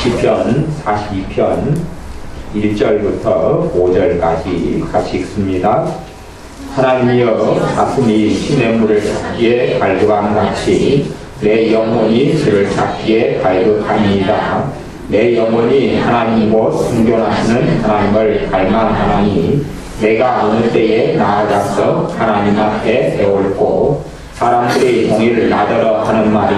시편 42편 1절부터 5절까지 같이 읽습니다. 하나님이여, 가슴이 시냇물을 찾기에 갈급함같이 내 영혼이 주를 찾기에 갈급하니이다. 내 영혼이 하나님 곧 순교하시는 하나님을 갈망하나니 내가 어느 때에 나아가서 하나님 앞에 세울고 사람들이 동의를 나더러 하는 말이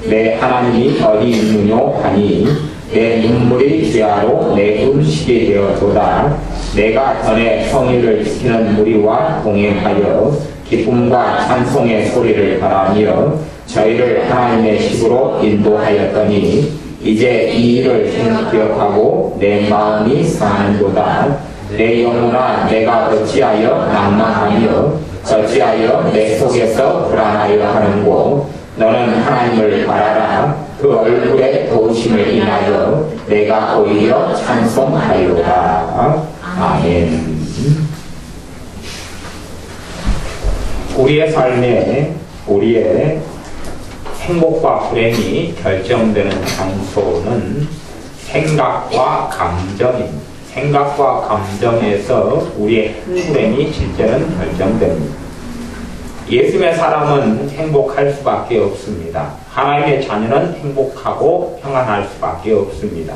내 하나님이 어디 있느뇨 하니 내 눈물이 주야로 내 음식이 되어도다. 내가 전에 성의를 지키는 무리와 동행하여 기쁨과 찬송의 소리를 바라며 저희를 하나님의 집으로 인도하였더니 이제 이 일을 생각하고 내 마음이 상하는도다. 내 영혼아, 내가 어찌하여 낭망하며 어찌하여 내 속에서 불안하여 하는고. 너는 하나님을 바라라. 그 얼굴의 도우심을 인하여 내가 오히려 찬송하리로다. 아멘. 우리의 삶에 우리의 행복과 불행이 결정되는 장소는 생각과 감정입니다. 생각과 감정에서 우리의 행복이 실제는 결정됩니다. 예수님의 사람은 행복할 수밖에 없습니다. 하나님의 자녀는 행복하고 평안할 수밖에 없습니다.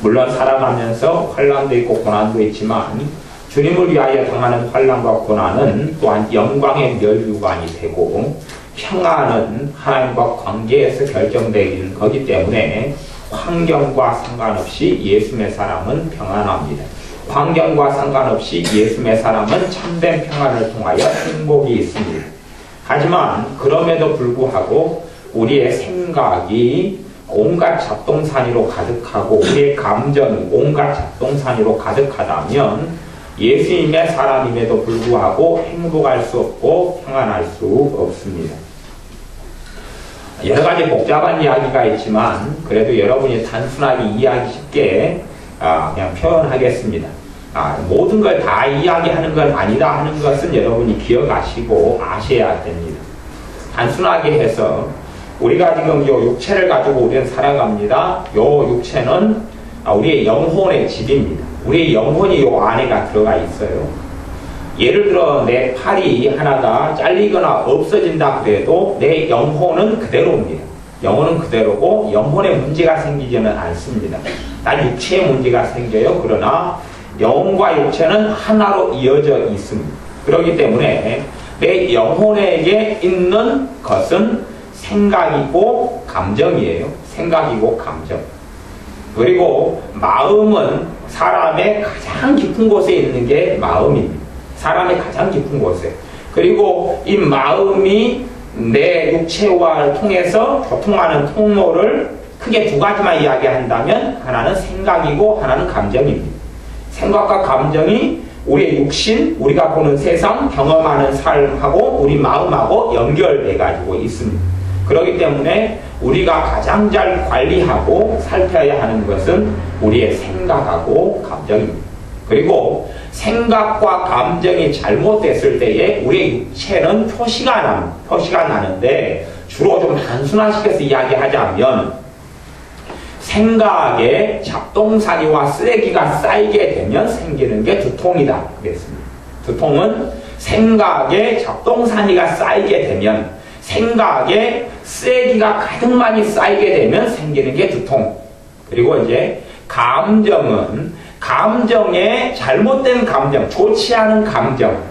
물론 살아가면서 환난도 있고 고난도 있지만 주님을 위하여 당하는 환난과 고난은 또한 영광의 멸류관이 되고 평안은 하나님과 관계에서 결정되는 거기 때문에 환경과 상관없이 예수님의 사람은 평안합니다. 환경과 상관없이 예수님의 사람은 참된 평안을 통하여 행복이 있습니다. 하지만 그럼에도 불구하고 우리의 생각이 온갖 잡동사니로 가득하고 우리의 감정이 온갖 잡동사니로 가득하다면 예수님의 사람임에도 불구하고 행복할 수 없고 평안할 수 없습니다. 여러 가지 복잡한 이야기가 있지만 그래도 여러분이 단순하게 이해하기 쉽게 그냥 표현하겠습니다. 모든 걸 다 이야기하는 건 아니다 하는 것은 여러분이 기억하시고 아셔야 됩니다. 단순하게 해서 우리가 지금 요 육체를 가지고 우리는 살아갑니다. 요 육체는 우리의 영혼의 집입니다. 우리의 영혼이 요 안에가 들어가 있어요. 예를 들어 내 팔이 하나가 잘리거나 없어진다 그래도 내 영혼은 그대로입니다. 영혼은 그대로고 영혼에 문제가 생기지는 않습니다. 단 육체에 문제가 생겨요. 그러나 영혼과 육체는 하나로 이어져 있습니다. 그렇기 때문에 내 영혼에게 있는 것은 생각이고 감정이에요. 생각이고 감정. 그리고 마음은 사람의 가장 깊은 곳에 있는 게 마음입니다. 사람의 가장 깊은 곳에. 그리고 이 마음이 내 육체와 통해서 교통하는 통로를 크게 두 가지만 이야기한다면 하나는 생각이고 하나는 감정입니다. 생각과 감정이 우리의 육신, 우리가 보는 세상, 경험하는 삶하고 우리 마음하고 연결돼 가지고 있습니다. 그렇기 때문에 우리가 가장 잘 관리하고 살펴야 하는 것은 우리의 생각하고 감정입니다. 그리고 생각과 감정이 잘못됐을 때에 우리의 육체는 표시가 나는데 주로 좀 단순화시켜서 이야기하자면 생각에 잡동사니와 쓰레기가 쌓이게 되면 생기는 게 두통이다 그랬습니다. 두통은 생각에 잡동사니가 쌓이게 되면 생각에 쓰레기가 가득 많이 쌓이게 되면 생기는 게 두통. 그리고 이제 감정은 감정에 잘못된 감정, 좋지 않은 감정,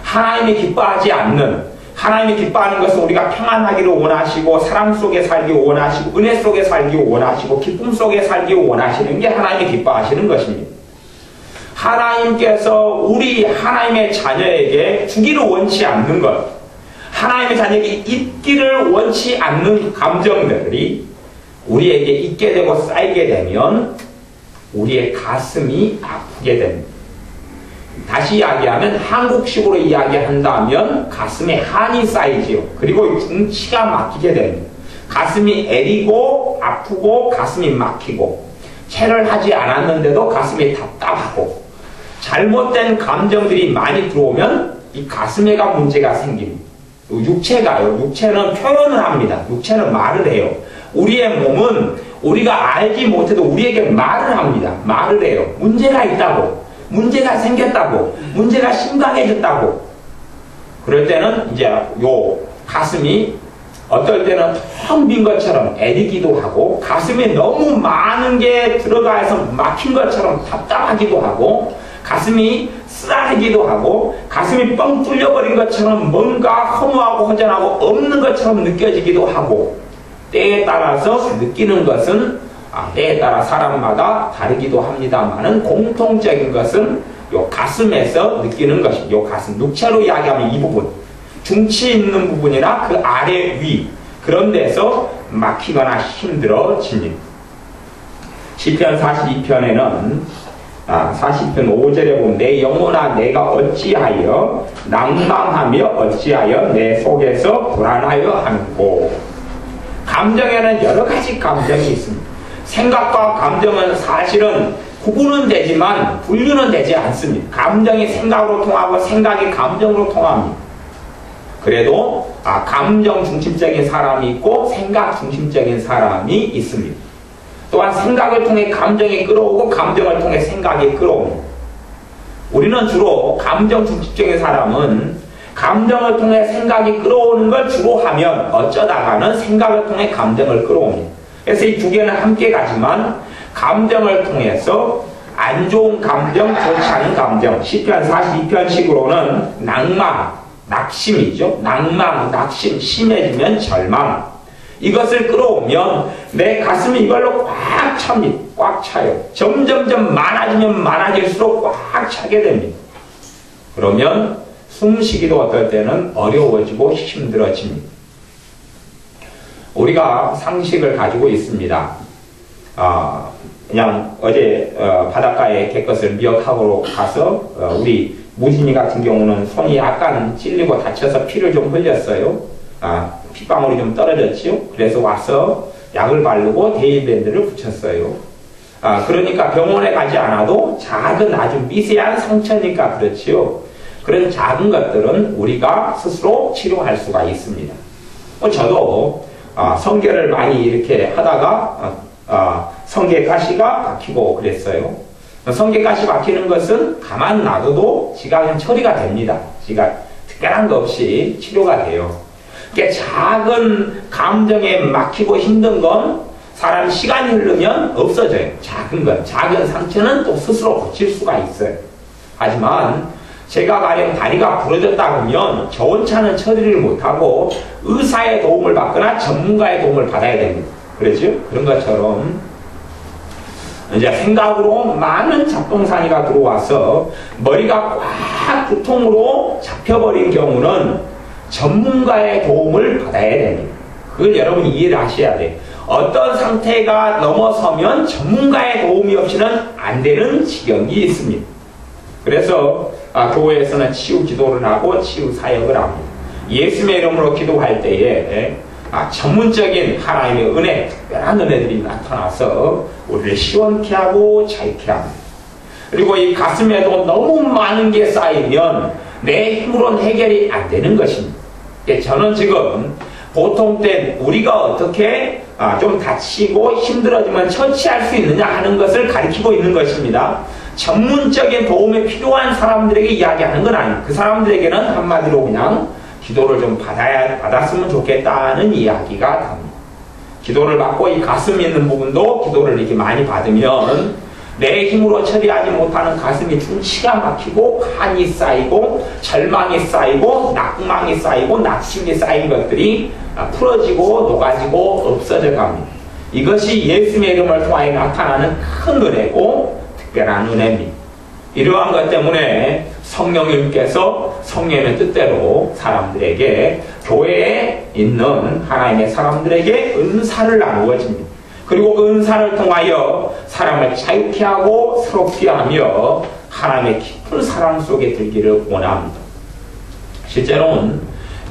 하나님이 기뻐하지 않는, 하나님이 기뻐하는 것은 우리가 평안하기를 원하시고 사랑 속에 살기 원하시고 은혜 속에 살기 원하시고 기쁨 속에 살기 원하시는 게 하나님이 기뻐하시는 것입니다. 하나님께서 우리 하나님의 자녀에게 주기를 원치 않는 것, 하나님의 자녀에게 있기를 원치 않는 감정들이 우리에게 있게 되고 쌓이게 되면 우리의 가슴이 아프게 됩니다. 다시 이야기하면 한국식으로 이야기한다면 가슴에 한이 쌓이지요. 그리고 중치가 막히게 됩니다. 가슴이 애리고 아프고 가슴이 막히고 체를 하지 않았는데도 가슴이 답답하고 잘못된 감정들이 많이 들어오면 이 가슴에가 문제가 생깁니다. 육체가요. 육체는 표현을 합니다. 육체는 말을 해요. 우리의 몸은 우리가 알지 못해도 우리에게 말을 합니다. 말을 해요. 문제가 있다고, 문제가 생겼다고, 문제가 심각해졌다고. 그럴 때는 이제 요 가슴이 어떨 때는 텅 빈 것처럼 애리기도 하고, 가슴에 너무 많은 게 들어가서 막힌 것처럼 답답하기도 하고, 가슴이 쓰라리기도 하고, 가슴이 뻥 뚫려버린 것처럼 뭔가 허무하고 허전하고 없는 것처럼 느껴지기도 하고, 때에 따라서 느끼는 것은 때에 따라 사람마다 다르기도 합니다만은 공통적인 것은 요 가슴에서 느끼는 것입니다. 요 가슴, 육체로 이야기하면 이 부분, 중치 있는 부분이나 그 아래 위, 그런 데서 막히거나 힘들어집니다. 시편 42편에는 40편 5절에 보면 내 영혼아 내가 어찌하여 낭망하며 어찌하여 내 속에서 불안하여 하는고. 감정에는 여러 가지 감정이 있습니다. 생각과 감정은 사실은 구분은 되지만 분류는 되지 않습니다. 감정이 생각으로 통하고 생각이 감정으로 통합니다. 그래도 감정 중심적인 사람이 있고 생각 중심적인 사람이 있습니다. 또한 생각을 통해 감정이 끌어오고 감정을 통해 생각이 끌어옵니다. 우리는 주로 감정 중심적인 사람은 감정을 통해 생각이 끌어오는 걸 주로 하면 어쩌다가는 생각을 통해 감정을 끌어옵니다. 그래서 이 두 개는 함께 가지만 감정을 통해서 안 좋은 감정, 좋지 않은 감정, 시편 42편식으로는 낭망, 낙심이죠. 낭망, 낙심, 심해지면 절망. 이것을 끌어오면 내 가슴이 이걸로 꽉 찹니다. 꽉 차요. 점점점 많아지면 많아질수록 꽉 차게 됩니다. 그러면 숨쉬기도 어떨 때는 어려워지고 힘들어집니다. 우리가 상식을 가지고 있습니다. 그냥 어제 바닷가에 개것을 미역하고 가서 우리 무진이 같은 경우는 손이 약간 찔리고 다쳐서 피를 좀 흘렸어요. 핏방울이 좀 떨어졌지요. 그래서 와서 약을 바르고 데일밴드를 붙였어요. 그러니까 병원에 가지 않아도 작은 아주 미세한 상처니까 그렇지요. 그런 작은 것들은 우리가 스스로 치료할 수가 있습니다. 저도 성게를 많이 이렇게 하다가 성게가시가 박히고 그랬어요. 성게가시 박히는 것은 가만 놔둬도 지가 그냥 처리가 됩니다. 지가 특별한 거 없이 치료가 돼요. 작은 감정에 막히고 힘든 건 사람 시간이 흐르면 없어져요. 작은 건, 작은 상처는 또 스스로 고칠 수가 있어요. 하지만 제가 가령 다리가 부러졌다 그러면 저 혼자는 처리를 못하고 의사의 도움을 받거나 전문가의 도움을 받아야 됩니다. 그렇죠? 그런 것처럼 이제 생각으로 많은 잡동사니가 들어와서 머리가 꽉 두통으로 잡혀버린 경우는 전문가의 도움을 받아야 됩니다. 그걸 여러분이 이해를 하셔야 돼요. 어떤 상태가 넘어서면 전문가의 도움이 없이는 안 되는 지경이 있습니다. 그래서 교회에서는 치유 기도를 하고 치유 사역을 합니다. 예수님의 이름으로 기도할 때에 전문적인 하나님의 은혜, 특별한 은혜들이 나타나서 우리를 시원케 하고 자유케 합니다. 그리고 이 가슴에도 너무 많은 게 쌓이면 내 힘으로는 해결이 안 되는 것입니다. 저는 지금 보통 때 우리가 어떻게 좀 다치고 힘들어지면 처치할 수 있느냐 하는 것을 가리키고 있는 것입니다. 전문적인 도움이 필요한 사람들에게 이야기하는 건 아니에요. 그 사람들에게는 한마디로 그냥 기도를 좀 받았으면 좋겠다는 이야기가 답니다. 기도를 받고 이 가슴이 있는 부분도 기도를 이렇게 많이 받으면 내 힘으로 처리하지 못하는 가슴이 중치가 막히고 한이 쌓이고 절망이 쌓이고 낙망이 쌓이고 낙심이 쌓인 것들이 풀어지고 녹아지고 없어져 갑니다. 이것이 예수님의 이름을 통하여 나타나는 큰 은혜고 특별한 은혜입니다. 이러한 것 때문에 성령님께서 성령의 뜻대로 사람들에게 교회에 있는 하나님의 사람들에게 은사를 나누어 줍니다. 그리고 그 은사를 통하여 사람을 자유케 하고 새롭게 하며 하나님의 깊은 사랑 속에 들기를 원합니다. 실제로는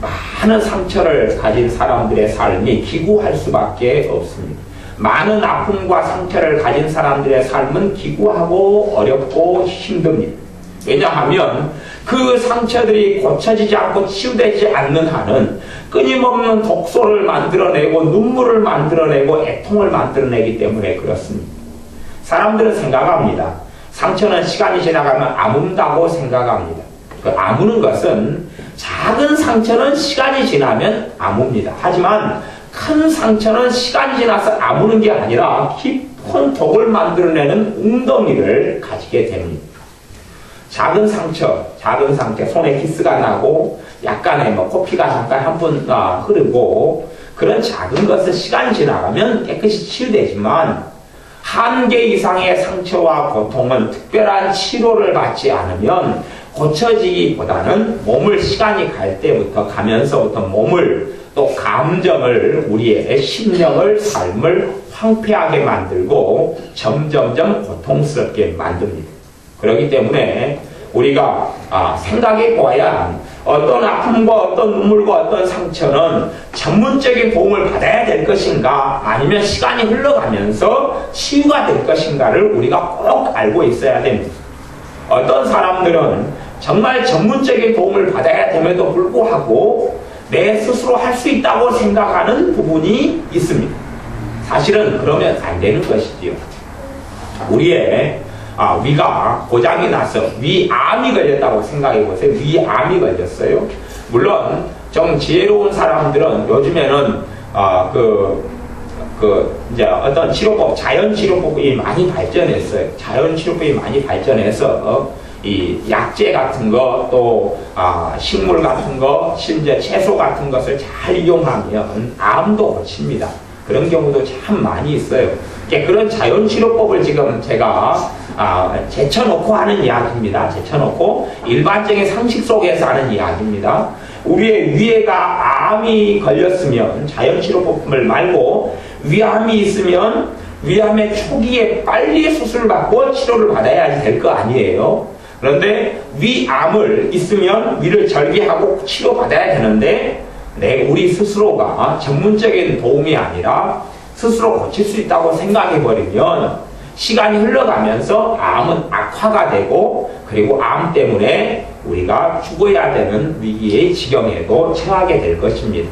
많은 상처를 가진 사람들의 삶이 기구할 수밖에 없습니다. 많은 아픔과 상처를 가진 사람들의 삶은 기구하고 어렵고 힘듭니다. 왜냐하면 그 상처들이 고쳐지지 않고 치유되지 않는 한은 끊임없는 독소를 만들어내고 눈물을 만들어내고 애통을 만들어내기 때문에 그렇습니다. 사람들은 생각합니다. 상처는 시간이 지나가면 아문다고 생각합니다. 그 아무는 것은 작은 상처는 시간이 지나면 아뭅니다. 하지만 큰 상처는 시간이 지나서 아무는 게 아니라 깊은 독을 만들어내는 웅덩이를 가지게 됩니다. 작은 상처, 손에 기스가 나고 약간의 코피가 잠깐 한 번 흐르고 그런 작은 것은 시간이 지나가면 깨끗이 치유되지만 한계 이상의 상처와 고통은 특별한 치료를 받지 않으면 고쳐지기보다는 몸을 시간이 갈 때부터 가면서부터 몸을 또 감정을 우리의 심령을 삶을 황폐하게 만들고 점점점 고통스럽게 만듭니다. 그렇기 때문에 우리가 생각해 보아야 어떤 아픔과 어떤 눈물과 어떤 상처는 전문적인 도움을 받아야 될 것인가 아니면 시간이 흘러가면서 치유가 될 것인가를 우리가 꼭 알고 있어야 됩니다. 어떤 사람들은 정말 전문적인 도움을 받아야 됨에도 불구하고 내 스스로 할 수 있다고 생각하는 부분이 있습니다. 사실은 그러면 안 되는 것이지요. 우리의 위가 고장이 나서 위암이 걸렸다고 생각해 보세요. 위암이 걸렸어요. 물론 좀 지혜로운 사람들은 요즘에는 이제 어떤 치료법, 자연 치료법이 많이 발전했어요. 자연 치료법이 많이 발전해서 이 약재 같은 거, 또 식물 같은 거, 심지어 채소 같은 것을 잘 이용하면 암도 고칩니다. 그런 경우도 참 많이 있어요. 그런 자연 치료법을 지금 제가 제쳐놓고 하는 이야기입니다. 제쳐놓고 일반적인 상식 속에서 하는 이야기입니다. 우리의 위에가 암이 걸렸으면 자연치료법을 말고 위암이 있으면 위암의 초기에 빨리 수술받고 치료를 받아야 될 거 아니에요. 그런데 위암을 있으면 위를 절개하고 치료받아야 되는데 우리 스스로가 전문적인 도움이 아니라 스스로 고칠 수 있다고 생각해버리면 시간이 흘러가면서 암은 악화가 되고 그리고 암 때문에 우리가 죽어야 되는 위기의 지경에도 처하게 될 것입니다.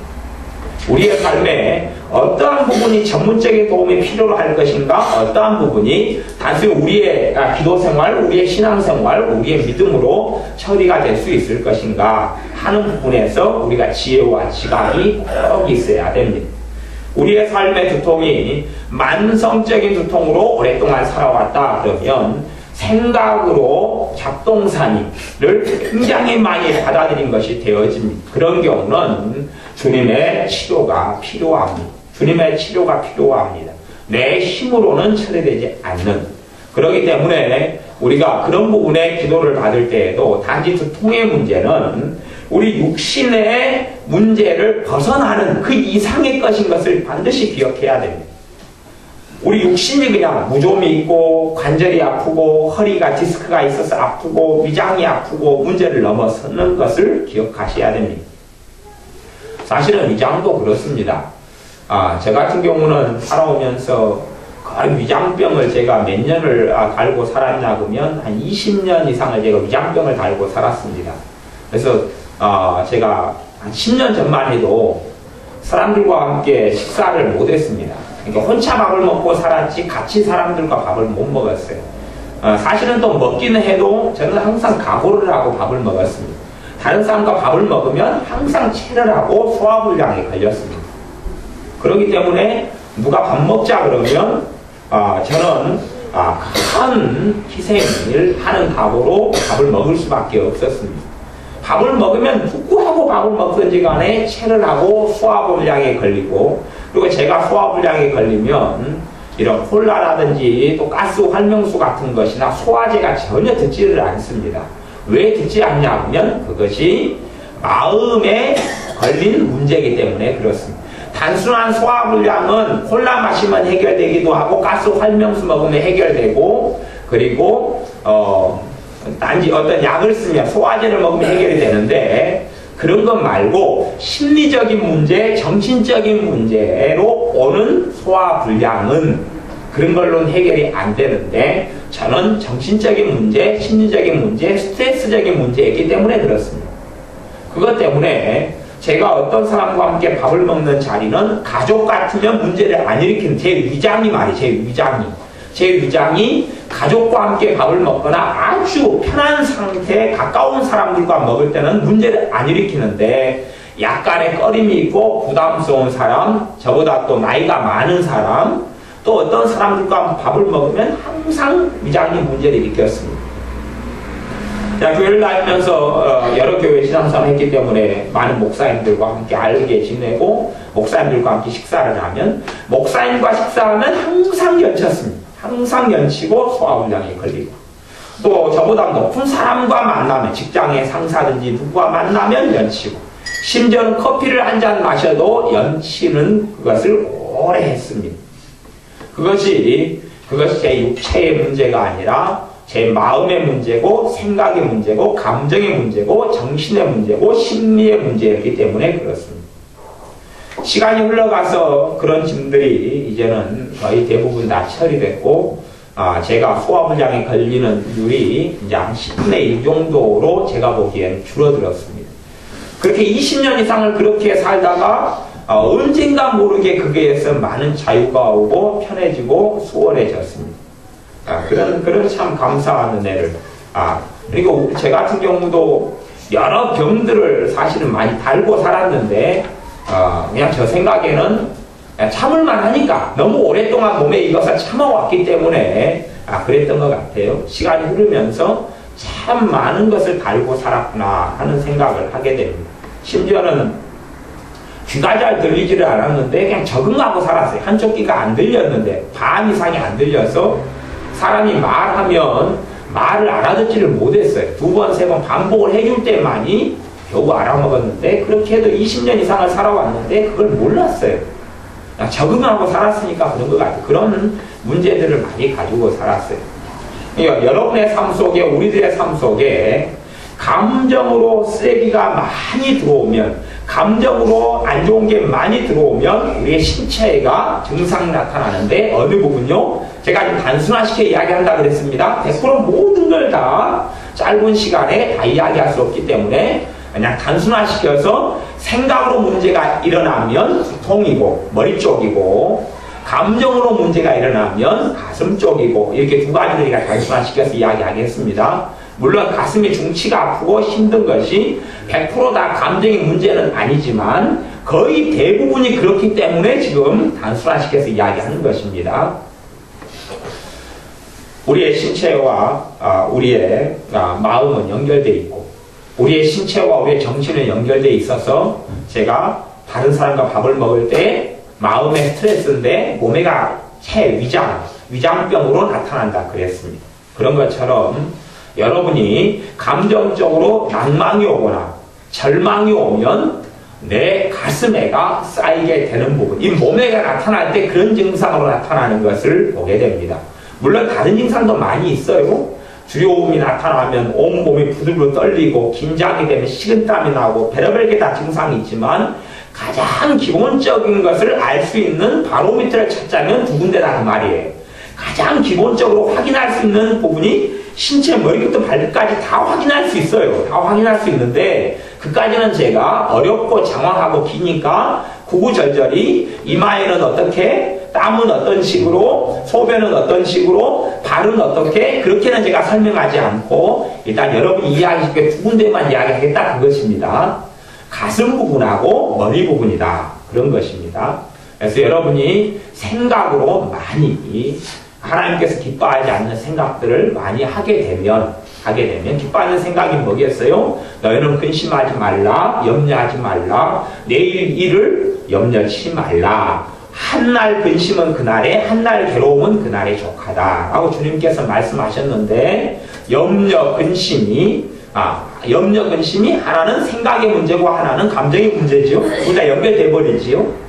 우리의 삶에 어떠한 부분이 전문적인 도움이 필요로 할 것인가, 어떠한 부분이 단순히 우리의 기도생활, 우리의 신앙생활, 우리의 믿음으로 처리가 될 수 있을 것인가 하는 부분에서 우리가 지혜와 지각이 꼭 있어야 됩니다. 우리의 삶의 두통이 만성적인 두통으로 오랫동안 살아왔다 그러면 생각으로 작동산을 굉장히 많이 받아들인 것이 되어집니다. 그런 경우는 주님의 치료가 필요합니다. 주님의 치료가 필요합니다. 내 힘으로는 처리되지 않는. 그렇기 때문에 우리가 그런 부분에 기도를 받을 때에도 단지 두통의 문제는 우리 육신의 문제를 벗어나는 그 이상의 것인 것을 반드시 기억해야 됩니다. 우리 육신이 그냥 무좀이 있고 관절이 아프고 허리가 디스크가 있어서 아프고 위장이 아프고 문제를 넘어서는 것을 기억하셔야 됩니다. 사실은 위장도 그렇습니다. 저 같은 경우는 살아오면서 거의 위장병을 제가 몇 년을 달고 살았냐 그러면 한 20년 이상을 제가 위장병을 달고 살았습니다. 그래서 제가 한 10년 전만 해도 사람들과 함께 식사를 못했습니다. 그러니까 혼자 밥을 먹고 살았지 같이 사람들과 밥을 못 먹었어요. 사실은 또 먹기는 해도 저는 항상 각오를 하고 밥을 먹었습니다. 다른 사람과 밥을 먹으면 항상 체를 하고 소화불량에 걸렸습니다. 그렇기 때문에 누가 밥 먹자 그러면 저는 큰 희생을 하는 각오로 밥을 먹을 수밖에 없었습니다. 밥을 먹으면 누구하고 밥을 먹든지 간에 체를 하고 소화불량에 걸리고, 그리고 제가 소화불량에 걸리면 이런 콜라라든지 또 가스 활명수 같은 것이나 소화제가 전혀 듣지를 않습니다. 왜 듣지 않냐 하면 그것이 마음에 걸린 문제이기 때문에 그렇습니다. 단순한 소화불량은 콜라 마시면 해결되기도 하고 가스 활명수 먹으면 해결되고, 그리고 단지 어떤 약을 쓰면 소화제를 먹으면 해결이 되는데, 그런 것 말고 심리적인 문제, 정신적인 문제로 오는 소화불량은 그런 걸로는 해결이 안 되는데, 저는 정신적인 문제, 심리적인 문제, 스트레스적인 문제이기 때문에 그렇습니다. 그것 때문에 제가 어떤 사람과 함께 밥을 먹는 자리는 가족 같으면 문제를 안 일으키는 제 위장이 말이에요. 제 위장이 가족과 함께 밥을 먹거나 아주 편한 상태에 가까운 사람들과 먹을 때는 문제를 안 일으키는데 약간의 꺼림이 있고 부담스러운 사람, 저보다 또 나이가 많은 사람, 또 어떤 사람들과 밥을 먹으면 항상 위장이 문제를 일으켰습니다. 제가 교회를 다니면서 여러 교회 신앙생활을 했기 때문에 많은 목사님들과 함께 알게 지내고 목사님들과 함께 식사를 하면 목사님과 식사하면 항상 연쳤습니다. 항상 연치고 소화불량에 걸리고 또 저보다 높은 사람과 만나면 직장의 상사든지 누구와 만나면 연치고 심지어는 커피를 한 잔 마셔도 연치는 그것을 오래 했습니다. 그것이 제 육체의 문제가 아니라 제 마음의 문제고 생각의 문제고 감정의 문제고 정신의 문제고 심리의 문제였기 때문에 그렇습니다. 시간이 흘러가서 그런 짐들이 이제는 거의 대부분 다 처리됐고 제가 소화불량에 걸리는 율이 이제 한 10분의 1 정도로 제가 보기엔 줄어들었습니다. 그렇게 20년 이상을 그렇게 살다가 언젠가 모르게 거기에서 많은 자유가 오고 편해지고 수월해졌습니다. 그런 참 감사한 은혜를. 그리고 제 같은 경우도 여러 병들을 사실은 많이 달고 살았는데, 그냥 저 생각에는 참을만 하니까 너무 오랫동안 몸에 익어서 참아왔기 때문에 그랬던 것 같아요. 시간이 흐르면서 참 많은 것을 달고 살았구나 하는 생각을 하게 됩니다. 심지어는 귀가 잘 들리지를 않았는데 그냥 적응하고 살았어요. 한쪽 귀가 안 들렸는데 반 이상이 안 들려서 사람이 말하면 말을 알아듣지를 못했어요. 2번, 3번 반복을 해줄 때만이 겨우 알아먹었는데 그렇게 해도 20년 이상을 살아왔는데 그걸 몰랐어요. 그냥 적응하고 살았으니까 그런 것 같아요. 그런 문제들을 많이 가지고 살았어요. 그러니까 여러분의 삶 속에, 우리들의 삶 속에 감정으로 쓰레기가 많이 들어오면, 감정으로 안 좋은 게 많이 들어오면 우리의 신체가 증상이 나타나는데 어느 부분요? 제가 좀 단순화시켜 이야기한다고 그랬습니다. 100% 모든 걸 다 짧은 시간에 다 이야기할 수 없기 때문에 그냥 단순화시켜서 생각으로 문제가 일어나면 두통이고 머리 쪽이고, 감정으로 문제가 일어나면 가슴 쪽이고, 이렇게 두 가지를 제가 단순화시켜서 이야기하겠습니다. 물론 가슴이 중치가 아프고 힘든 것이 100% 다 감정의 문제는 아니지만 거의 대부분이 그렇기 때문에 지금 단순화시켜서 이야기하는 것입니다. 우리의 신체와 우리의 마음은 연결되어 있고 우리의 신체와 우리의 정신은 연결되어 있어서 제가 다른 사람과 밥을 먹을 때 마음의 스트레스인데 몸에가 위장병으로 나타난다 그랬습니다. 그런 것처럼 여러분이 감정적으로 낭망이 오거나 절망이 오면 내 가슴에가 쌓이게 되는 부분, 이 몸에가 나타날 때 그런 증상으로 나타나는 것을 보게 됩니다. 물론 다른 증상도 많이 있어요. 두려움이 나타나면 온몸이 부들부들 떨리고, 긴장이 되면 식은땀이 나고, 별의별 게 다 증상이 있지만 가장 기본적인 것을 알 수 있는 바로미터를 찾자면 두 군데다 그 말이에요. 가장 기본적으로 확인할 수 있는 부분이 신체 머리부터 발끝까지 다 확인할 수 있어요. 다 확인할 수 있는데 그까지는 제가 어렵고 장황하고 기니까 구구절절히 이마에는 어떻게, 땀은 어떤 식으로, 소변은 어떤 식으로, 발은 어떻게, 그렇게는 제가 설명하지 않고 일단 여러분이 이해하시게 두 군데만 이야기하겠다 그것입니다. 가슴 부분하고 머리 부분이다 그런 것입니다. 그래서 여러분이 생각으로 많이 하나님께서 기뻐하지 않는 생각들을 많이 하게 되면 기뻐하는 생각이 뭐겠어요? 너희는 근심하지 말라, 염려하지 말라, 내일 일을 염려치 말라. 한날 근심은 그날에, 한날 괴로움은 그날에 족하다 라고 주님께서 말씀하셨는데, 염려 근심이 하나는 생각의 문제고 하나는 감정의 문제죠. 둘 다 연결돼 버리지요.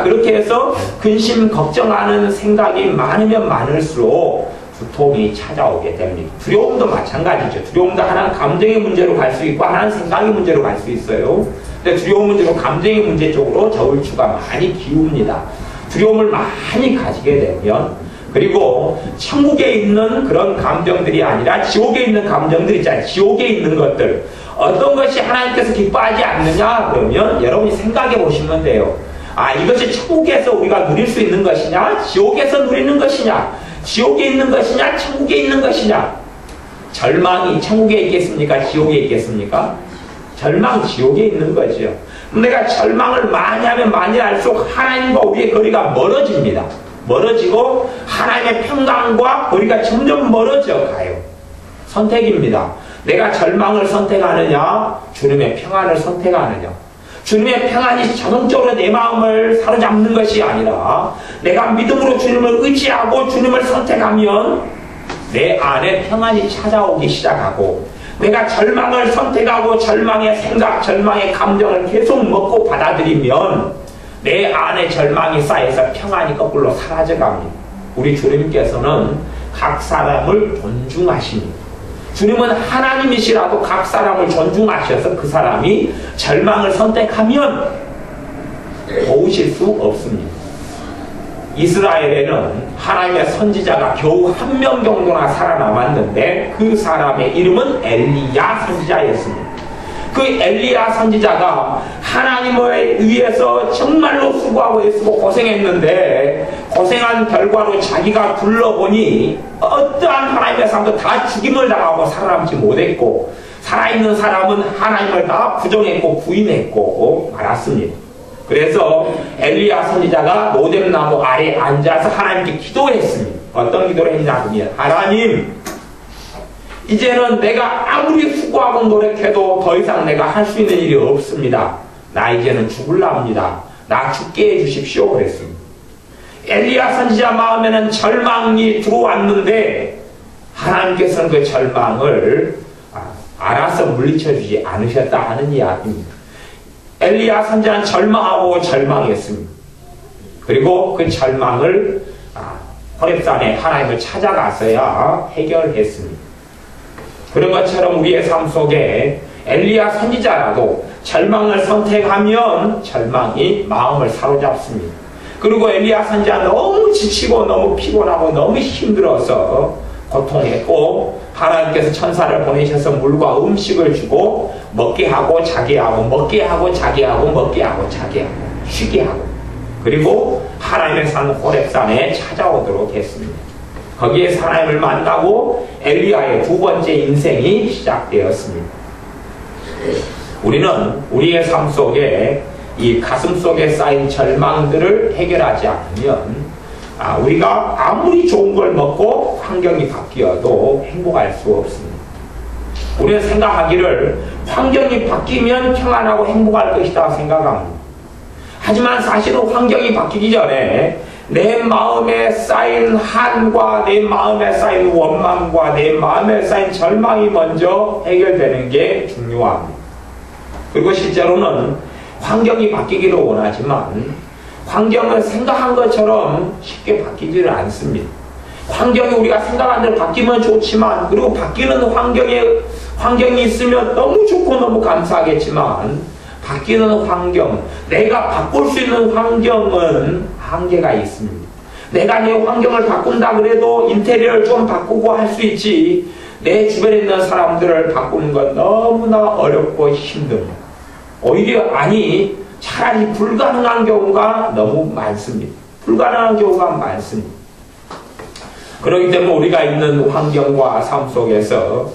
그렇게 해서 근심, 걱정하는 생각이 많으면 많을수록 두통이 찾아오게 됩니다. 두려움도 마찬가지죠. 두려움도 하나는 감정의 문제로 갈 수 있고 하나는 생각의 문제로 갈 수 있어요. 근데 두려움 문제로 감정의 문제 쪽으로 저울추가 많이 기웁니다. 두려움을 많이 가지게 되면 그리고 천국에 있는 그런 감정들이 아니라 지옥에 있는 감정들 있잖아요. 지옥에 있는 것들. 어떤 것이 하나님께서 기뻐하지 않느냐? 그러면 여러분이 생각해 보시면 돼요. 아, 이것이 천국에서 우리가 누릴 수 있는 것이냐? 지옥에서 누리는 것이냐? 지옥에 있는 것이냐? 천국에 있는 것이냐? 절망이 천국에 있겠습니까? 지옥에 있겠습니까? 절망 지옥에 있는 거죠. 내가 절망을 많이 하면 많이 할수록 하나님과 우리의 거리가 멀어집니다. 멀어지고 하나님의 평강과 거리가 점점 멀어져 가요. 선택입니다. 내가 절망을 선택하느냐, 주님의 평안을 선택하느냐. 주님의 평안이 자동적으로 내 마음을 사로잡는 것이 아니라 내가 믿음으로 주님을 의지하고 주님을 선택하면 내 안에 평안이 찾아오기 시작하고, 내가 절망을 선택하고 절망의 생각, 절망의 감정을 계속 먹고 받아들이면 내 안에 절망이 쌓여서 평안이 거꾸로 사라져갑니다. 우리 주님께서는 각 사람을 존중하십니다. 주님은 하나님이시라도 각 사람을 존중하셔서 그 사람이 절망을 선택하면 도우실 수 없습니다. 이스라엘에는 하나님의 선지자가 겨우 1명 정도나 살아남았는데 그 사람의 이름은 엘리야 선지자였습니다. 그 엘리야 선지자가 하나님을 위해서 정말로 수고하고 애쓰고 고생했는데, 고생한 결과로 자기가 굴러보니 어떠한 하나님의 사람도 다 죽임을 당하고 살아남지 못했고, 살아있는 사람은 하나님을 다 부정했고 부인했고 말았습니다. 그래서 엘리야 선지자가 노뎀나무 아래에 앉아서 하나님께 기도했습니다. 어떤 기도를 했냐 하면, 하나님, 이제는 내가 아무리 수고하고 노력해도 더 이상 내가 할 수 있는 일이 없습니다. 나 이제는 죽을랍니다. 나 죽게 해주십시오. 그랬습니다. 엘리야 선지자 마음에는 절망이 들어왔는데 하나님께서는 그 절망을 알아서 물리쳐주지 않으셨다 하는 이야기입니다. 엘리야 선지자는 절망하고 절망했습니다. 그리고 그 절망을 호렙산에 하나님을 찾아가서야 해결했습니다. 그런 것처럼 우리의 삶 속에 엘리야 선지자라도 절망을 선택하면 절망이 마음을 사로잡습니다. 그리고 엘리야 선지자 너무 지치고 너무 피곤하고 너무 힘들어서 고통했고, 하나님께서 천사를 보내셔서 물과 음식을 주고 먹게 하고 자게 하고 먹게 하고 자게 하고 먹게 하고 자게 하고 쉬게 하고, 그리고 하나님의 산 호렙산에 찾아오도록 했습니다. 거기에서 하나님을 만나고 엘리야의 두 번째 인생이 시작되었습니다. 우리는 우리의 삶 속에 이 가슴 속에 쌓인 절망들을 해결하지 않으면 우리가 아무리 좋은 걸 먹고 환경이 바뀌어도 행복할 수 없습니다. 우리는 생각하기를 환경이 바뀌면 평안하고 행복할 것이다 생각합니다. 하지만 사실은 환경이 바뀌기 전에 내 마음에 쌓인 한과 내 마음에 쌓인 원망과 내 마음에 쌓인 절망이 먼저 해결되는 게 중요합니다. 그리고 실제로는 환경이 바뀌기를 원하지만 환경은 생각한 것처럼 쉽게 바뀌지를 않습니다. 환경이 우리가 생각한 대로 바뀌면 좋지만, 그리고 바뀌는 환경이 있으면 너무 좋고 너무 감사하겠지만, 바뀌는 환경, 내가 바꿀 수 있는 환경은 한계가 있습니다. 내가 내 환경을 바꾼다 그래도 인테리어를 좀 바꾸고 할 수 있지, 내 주변에 있는 사람들을 바꾸는 건 너무나 어렵고 힘듭니다. 오히려 차라리 불가능한 경우가 너무 많습니다. 불가능한 경우가 많습니다. 그렇기 때문에 우리가 있는 환경과 삶 속에서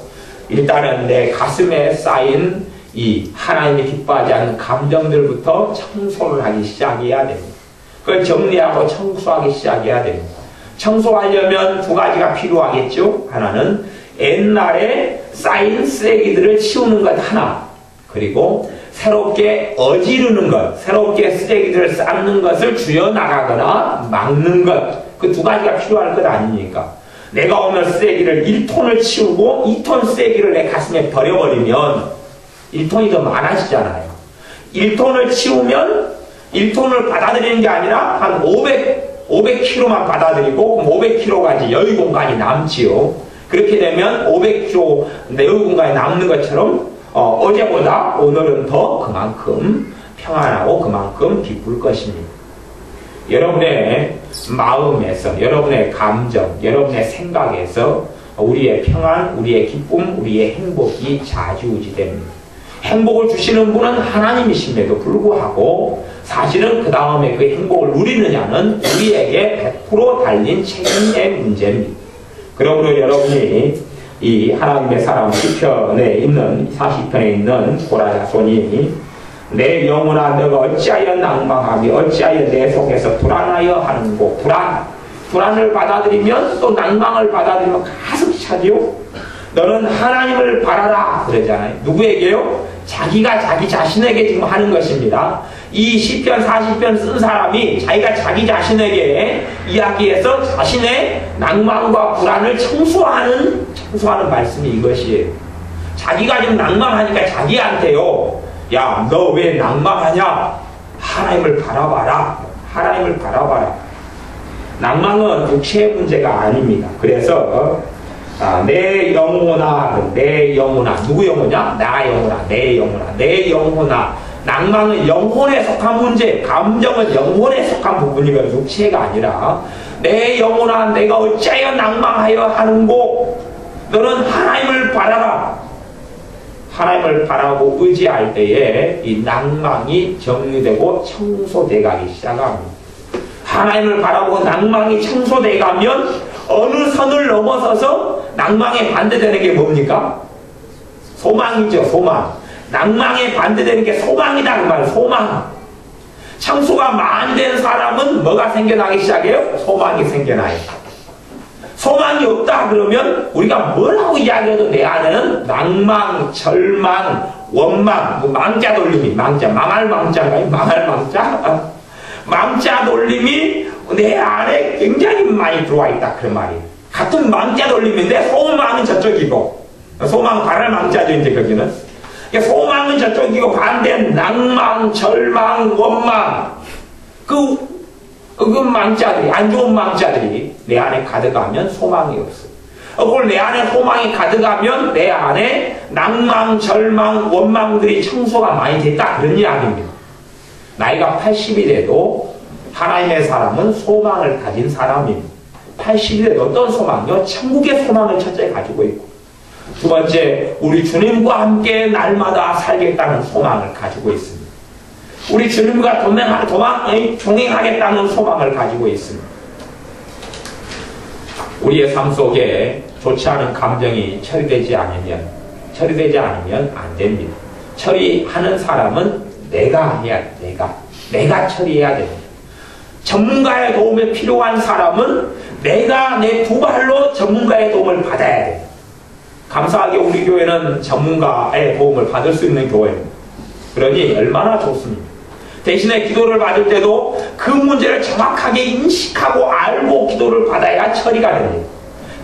일단은 내 가슴에 쌓인 이 하나님이 기뻐하지 않는 감정들부터 청소를 하기 시작해야 됩니다. 그걸 정리하고 청소하기 시작해야 됩니다. 청소하려면 두 가지가 필요하겠죠. 하나는 옛날에 쌓인 쓰레기들을 치우는 것 하나, 그리고 새롭게 어지르는 것, 새롭게 쓰레기들을 쌓는 것을 주워나가거나 막는 것, 그 두 가지가 필요할 것 아닙니까? 내가 오늘 쓰레기를 1톤을 치우고 2톤 쓰레기를 내 가슴에 버려버리면 1톤이 더 많아지잖아요. 1톤을 치우면 1톤을 받아들이는 게 아니라 한 500kg만 받아들이고, 그럼 500kg가 이제 여유 공간이 남지요. 그렇게 되면 500kg 여유 공간이 남는 것처럼 어제보다 오늘은 더 그만큼 평안하고 그만큼 기쁠 것입니다. 여러분의 마음에서, 여러분의 감정, 여러분의 생각에서 우리의 평안, 우리의 기쁨, 우리의 행복이 좌지우지됩니다. 행복을 주시는 분은 하나님이심에도 불구하고 사실은 그 다음에 그 행복을 누리느냐는 우리에게 100% 달린 책임의 문제입니다. 그러므로 여러분이 이 하나님의 사람 시편에 있는 40편에 있는 고라 자손이 내 영혼아 너가 어찌하여 낭망하며 어찌하여 내 속에서 불안하여 하는고 불안을 받아들이면 또 낭망을 받아들이면 가슴 차지요. 너는 하나님을 바라라 그러잖아요. 누구에게요? 자기가 자기 자신에게 지금 하는 것입니다. 이 시편 40편 쓴 사람이 자기가 자기 자신에게 이야기해서 자신의 낭만과 불안을 청소하는 말씀이 이것이에요. 자기가 지금 낭만하니까 자기한테요. 야, 너 왜 낭만하냐? 하나님을 바라봐라. 하나님을 바라봐라. 낭만은 육체의 문제가 아닙니다. 그래서 내 영혼아, 누구 영혼이야? 나 영혼아, 내 영혼아. 낭만은 영혼에 속한 문제, 감정은 영혼에 속한 부분이고 육체가 아니라 내 영혼아, 내가 어찌하여 낭망하여 하는고? 너는 하나님을 바라라. 하나님을 바라고 의지할 때에 이 낭망이 정리되고 청소돼 가기 시작합니다. 하나님을 바라고 낭망이 청소돼 가면 어느 선을 넘어서서 낭망에 반대되는 게 뭡니까? 소망이죠, 소망. 낭망에 반대되는 게 소망이다, 그 말, 소망. 청소가 많이 된 사람은 뭐가 생겨나기 시작해요? 소망이 생겨나요. 소망이 없다 그러면 우리가 뭐라고 이야기해도 내 안에는 낭망, 절망, 원망, 망자 돌림이, 망할 망자인가요? 망할 망자? 망자 돌림이 내 안에 굉장히 많이 들어와 있다 그런 말이에요. 같은 망자 돌림인데 소망은 저쪽이고, 소망 바랄 망자죠 이제 거기는. 소망은 저쪽이고 반대는 낭망, 절망, 원망, 그 망자들이, 안 좋은 망자들이 내 안에 가득하면 소망이 없어. 그걸 내 안에 소망이 가득하면 내 안에 낭망, 절망, 원망들이 청소가 많이 됐다 그런 이야기입니다. 나이가 80이 돼도 하나님의 사람은 소망을 가진 사람입니다. 80이 돼도 어떤 소망이요? 천국의 소망을 첫째 가지고 있고, 두 번째 우리 주님과 함께 날마다 살겠다는 소망을 가지고 있습니다. 우리 주님과 동행하겠다는 소망을 가지고 있습니다. 우리의 삶 속에 좋지 않은 감정이 처리되지 않으면 안 됩니다. 처리하는 사람은 내가 해야 돼. 내가 처리해야 됩니다. 전문가의 도움이 필요한 사람은 내가 내 두 발로 전문가의 도움을 받아야 돼. 감사하게 우리 교회는 전문가의 도움을 받을 수 있는 교회입니다. 그러니 얼마나 좋습니다. 대신에 기도를 받을 때도 그 문제를 정확하게 인식하고 알고 기도를 받아야 처리가 됩니다.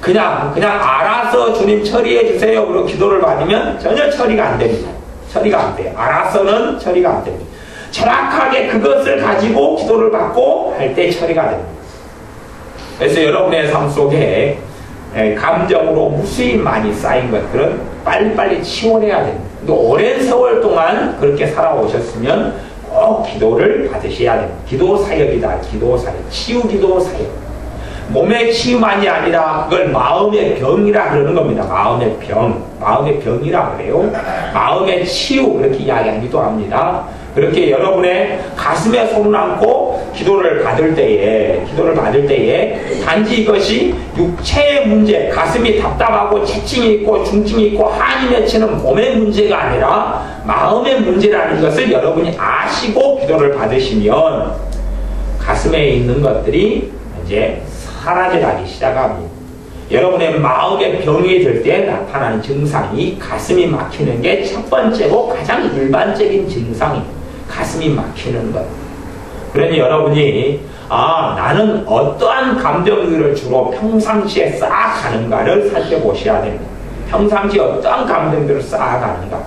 그냥 알아서 주님 처리해 주세요 그리고 기도를 받으면 전혀 처리가 안 됩니다. 처리가 안 돼요. 알아서는 처리가 안 됩니다. 정확하게 그것을 가지고 기도를 받고 할 때 처리가 됩니다. 그래서 여러분의 삶 속에 감정으로 무수히 많이 쌓인 것들은 빨리빨리 치워내야 됩니다. 또 오랜 세월 동안 그렇게 살아오셨으면 꼭 기도를 받으셔야 됩니다. 기도 사역이다. 기도 사역. 치유 기도 사역. 몸의 치유만이 아니라 그걸 마음의 병이라 그러는 겁니다. 마음의 병. 마음의 병이라 그래요. 마음의 치유 그렇게 이야기하기도 합니다. 그렇게 여러분의 가슴에 손을 얹고 기도를 받을 때에 단지 이것이 육체의 문제, 가슴이 답답하고 채증이 있고 중증이 있고 한이 맺히는 몸의 문제가 아니라 마음의 문제라는 것을 여러분이 아시고 기도를 받으시면 가슴에 있는 것들이 이제 사라져가기 시작합니다. 여러분의 마음의 병이 들 때 나타나는 증상이 가슴이 막히는 게 첫 번째고 가장 일반적인 증상입니다. 가슴이 막히는 것. 그러니 여러분이 나는 어떠한 감정들을 주로 평상시에 쌓아가는가를 살펴보셔야 됩니다. 평상시에 어떠한 감정들을 쌓아가는가.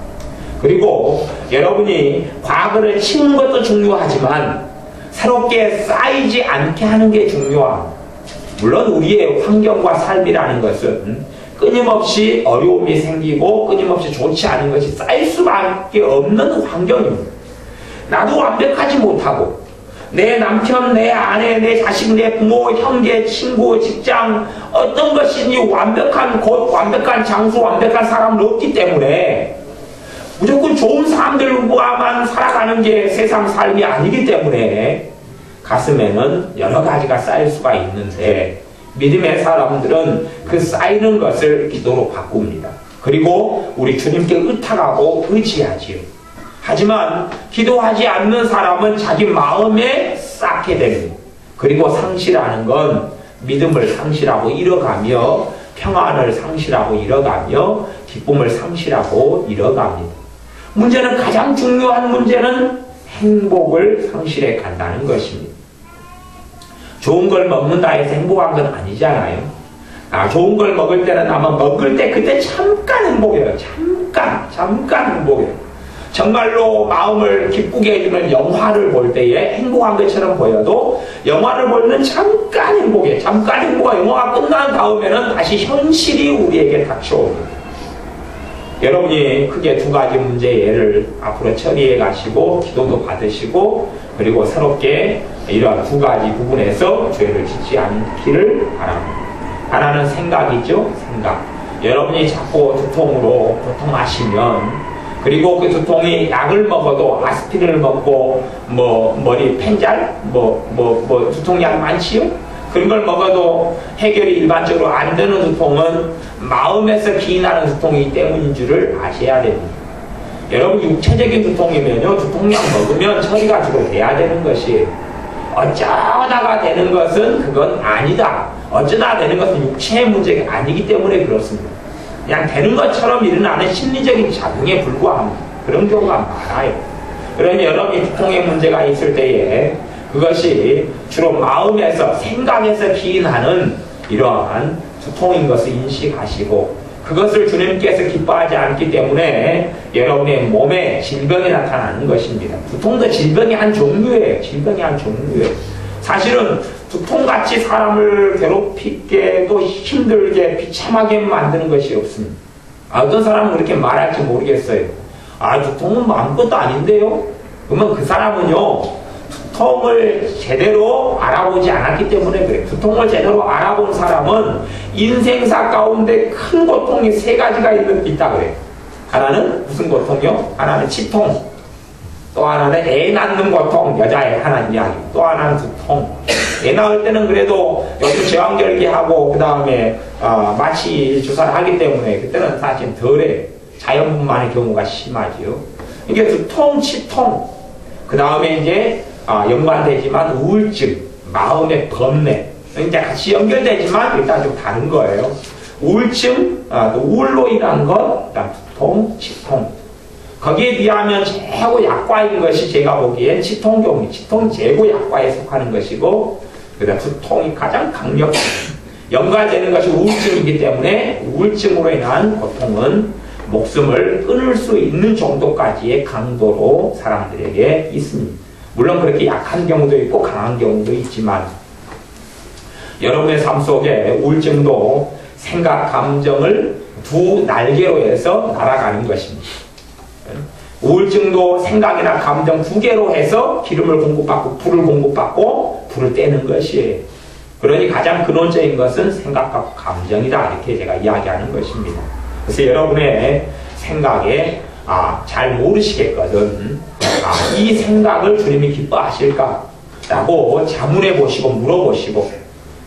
그리고 여러분이 과거를 치는 것도 중요하지만 새롭게 쌓이지 않게 하는 게 중요합니다. 물론 우리의 환경과 삶이라는 것은 끊임없이 어려움이 생기고 끊임없이 좋지 않은 것이 쌓일 수밖에 없는 환경입니다. 나도 완벽하지 못하고 내 남편, 내 아내, 내 자식, 내 부모, 형제, 친구, 직장 어떤 것이니 완벽한 곳, 완벽한 장소, 완벽한 사람은 없기 때문에 무조건 좋은 사람들과만 살아가는 게 세상 삶이 아니기 때문에 가슴에는 여러 가지가 쌓일 수가 있는데 믿음의 사람들은 그 쌓이는 것을 기도로 바꿉니다. 그리고 우리 주님께 의탁하고 의지하지요. 하지만 기도하지 않는 사람은 자기 마음에 쌓게 됩니다. 그리고 상실하는 건 믿음을 상실하고 잃어가며 평안을 상실하고 잃어가며 기쁨을 상실하고 잃어갑니다. 문제는 가장 중요한 문제는 행복을 상실해 간다는 것입니다. 좋은 걸 먹는다 해서 행복한 건 아니잖아요. 좋은 걸 먹을 때는 아마 먹을 때 그때 잠깐 행복해요. 잠깐 행복해요. 정말로 마음을 기쁘게 해주는 영화를 볼 때에 행복한 것처럼 보여도 영화를 볼 때는 잠깐 행복해. 잠깐 행복한 영화가 끝난 다음에는 다시 현실이 우리에게 닥쳐옵니다. 여러분이 크게 두 가지 문제의 예를 앞으로 처리해 가시고 기도도 받으시고 그리고 새롭게 이러한 두 가지 부분에서 죄를 짓지 않기를 바랍니다. 하나는 생각이죠. 생각. 여러분이 자꾸 두통으로 고통하시면 그리고 그 두통이 약을 먹어도 아스피린을 먹고 머리 펜잘 두통약 많지요? 그런 걸 먹어도 해결이 일반적으로 안 되는 두통은 마음에서 기인하는 두통이기 때문인 줄을 아셔야 됩니다. 여러분 육체적인 두통이면요 두통약 먹으면 처리가 주로 돼야 되는 것이에요. 어쩌다가 되는 것은 그건 아니다. 어쩌다 되는 것은 육체의 문제가 아니기 때문에 그렇습니다. 그냥 되는 것처럼 일어나는 심리적인 작용에 불과합니다. 그런 경우가 많아요. 그러니 여러분이 두통의 문제가 있을 때에 그것이 주로 마음에서 생각에서 기인하는 이러한 두통인 것을 인식하시고 그것을 주님께서 기뻐하지 않기 때문에 여러분의 몸에 질병이 나타나는 것입니다. 두통도 질병의 한 종류예요. 질병의 한 종류예요. 사실은 두통같이 사람을 괴롭히게도 힘들게 비참하게 만드는 것이 없습니다. 어떤 사람은 그렇게 말할지 모르겠어요. 두통은 뭐 아무것도 아닌데요? 그러면 그 사람은요 두통을 제대로 알아보지 않았기 때문에 그래요. 두통을 제대로 알아본 사람은 인생사 가운데 큰 고통이 세 가지가 있다 그래요. 하나는 무슨 고통이요? 하나는 치통, 또 하나는 애 낳는 고통, 여자의 하나는 이야기, 또 하나는 두통. 애 낳을 때는 그래도 여기 제왕절개하고 그 다음에 마취 주사를 하기 때문에 그때는 사실 덜해. 자연분만의 경우가 심하지요. 이게 두통, 치통, 그 다음에 이제 연관되지만 우울증, 마음의 번뇌, 이제 같이 연결되지만 일단 좀 다른 거예요. 우울증, 우울로 인한 것, 그다음 두통, 치통. 거기에 비하면 최고 약과인 것이 제가 보기엔 치통경이, 치통 제고 약과에 속하는 것이고, 그다음 두통이 가장 강력, 연관되는 것이 우울증이기 때문에 우울증으로 인한 고통은 목숨을 끊을 수 있는 정도까지의 강도로 사람들에게 있습니다. 물론 그렇게 약한 경우도 있고 강한 경우도 있지만 여러분의 삶 속에 우울증도 생각, 감정을 두 날개로 해서 날아가는 것입니다. 우울증도 생각이나 감정 두 개로 해서 기름을 공급받고 불을 공급받고 불을 떼는 것이에요. 그러니 가장 근원적인 것은 생각과 감정이다 이렇게 제가 이야기하는 것입니다. 그래서 여러분의 생각에 잘 모르시겠거든. 이 생각을 주님이 기뻐하실까? 라고 자문해 보시고 물어보시고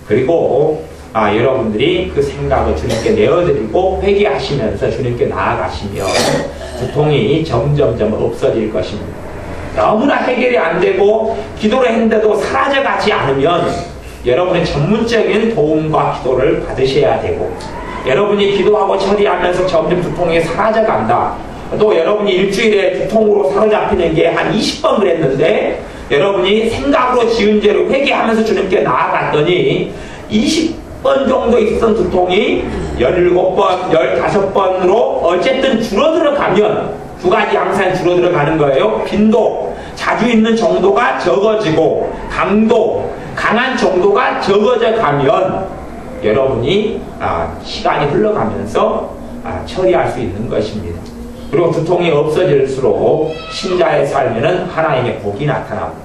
그리고 여러분들이 그 생각을 주님께 내어드리고 회개하시면서 주님께 나아가시면 두통이 점점점 없어질 것입니다. 너무나 해결이 안 되고 기도를 했는데도 사라져가지 않으면 여러분의 전문적인 도움과 기도를 받으셔야 되고 여러분이 기도하고 처리하면서 점점 두통이 사라져간다. 또 여러분이 일주일에 두통으로 사로잡히는 게 한 20번 그랬는데 여러분이 생각으로 지은 죄를 회개하면서 주님께 나아갔더니 20번 정도 있었던 두통이 17번, 15번으로 어쨌든 줄어들어 가면 두 가지 항상 줄어들어 가는 거예요. 빈도, 자주 있는 정도가 적어지고 강도, 강한 정도가 적어져 가면 여러분이 시간이 흘러가면서 처리할 수 있는 것입니다. 그리고 두통이 없어질수록 신자의 삶에는 하나님의 복이 나타납니다.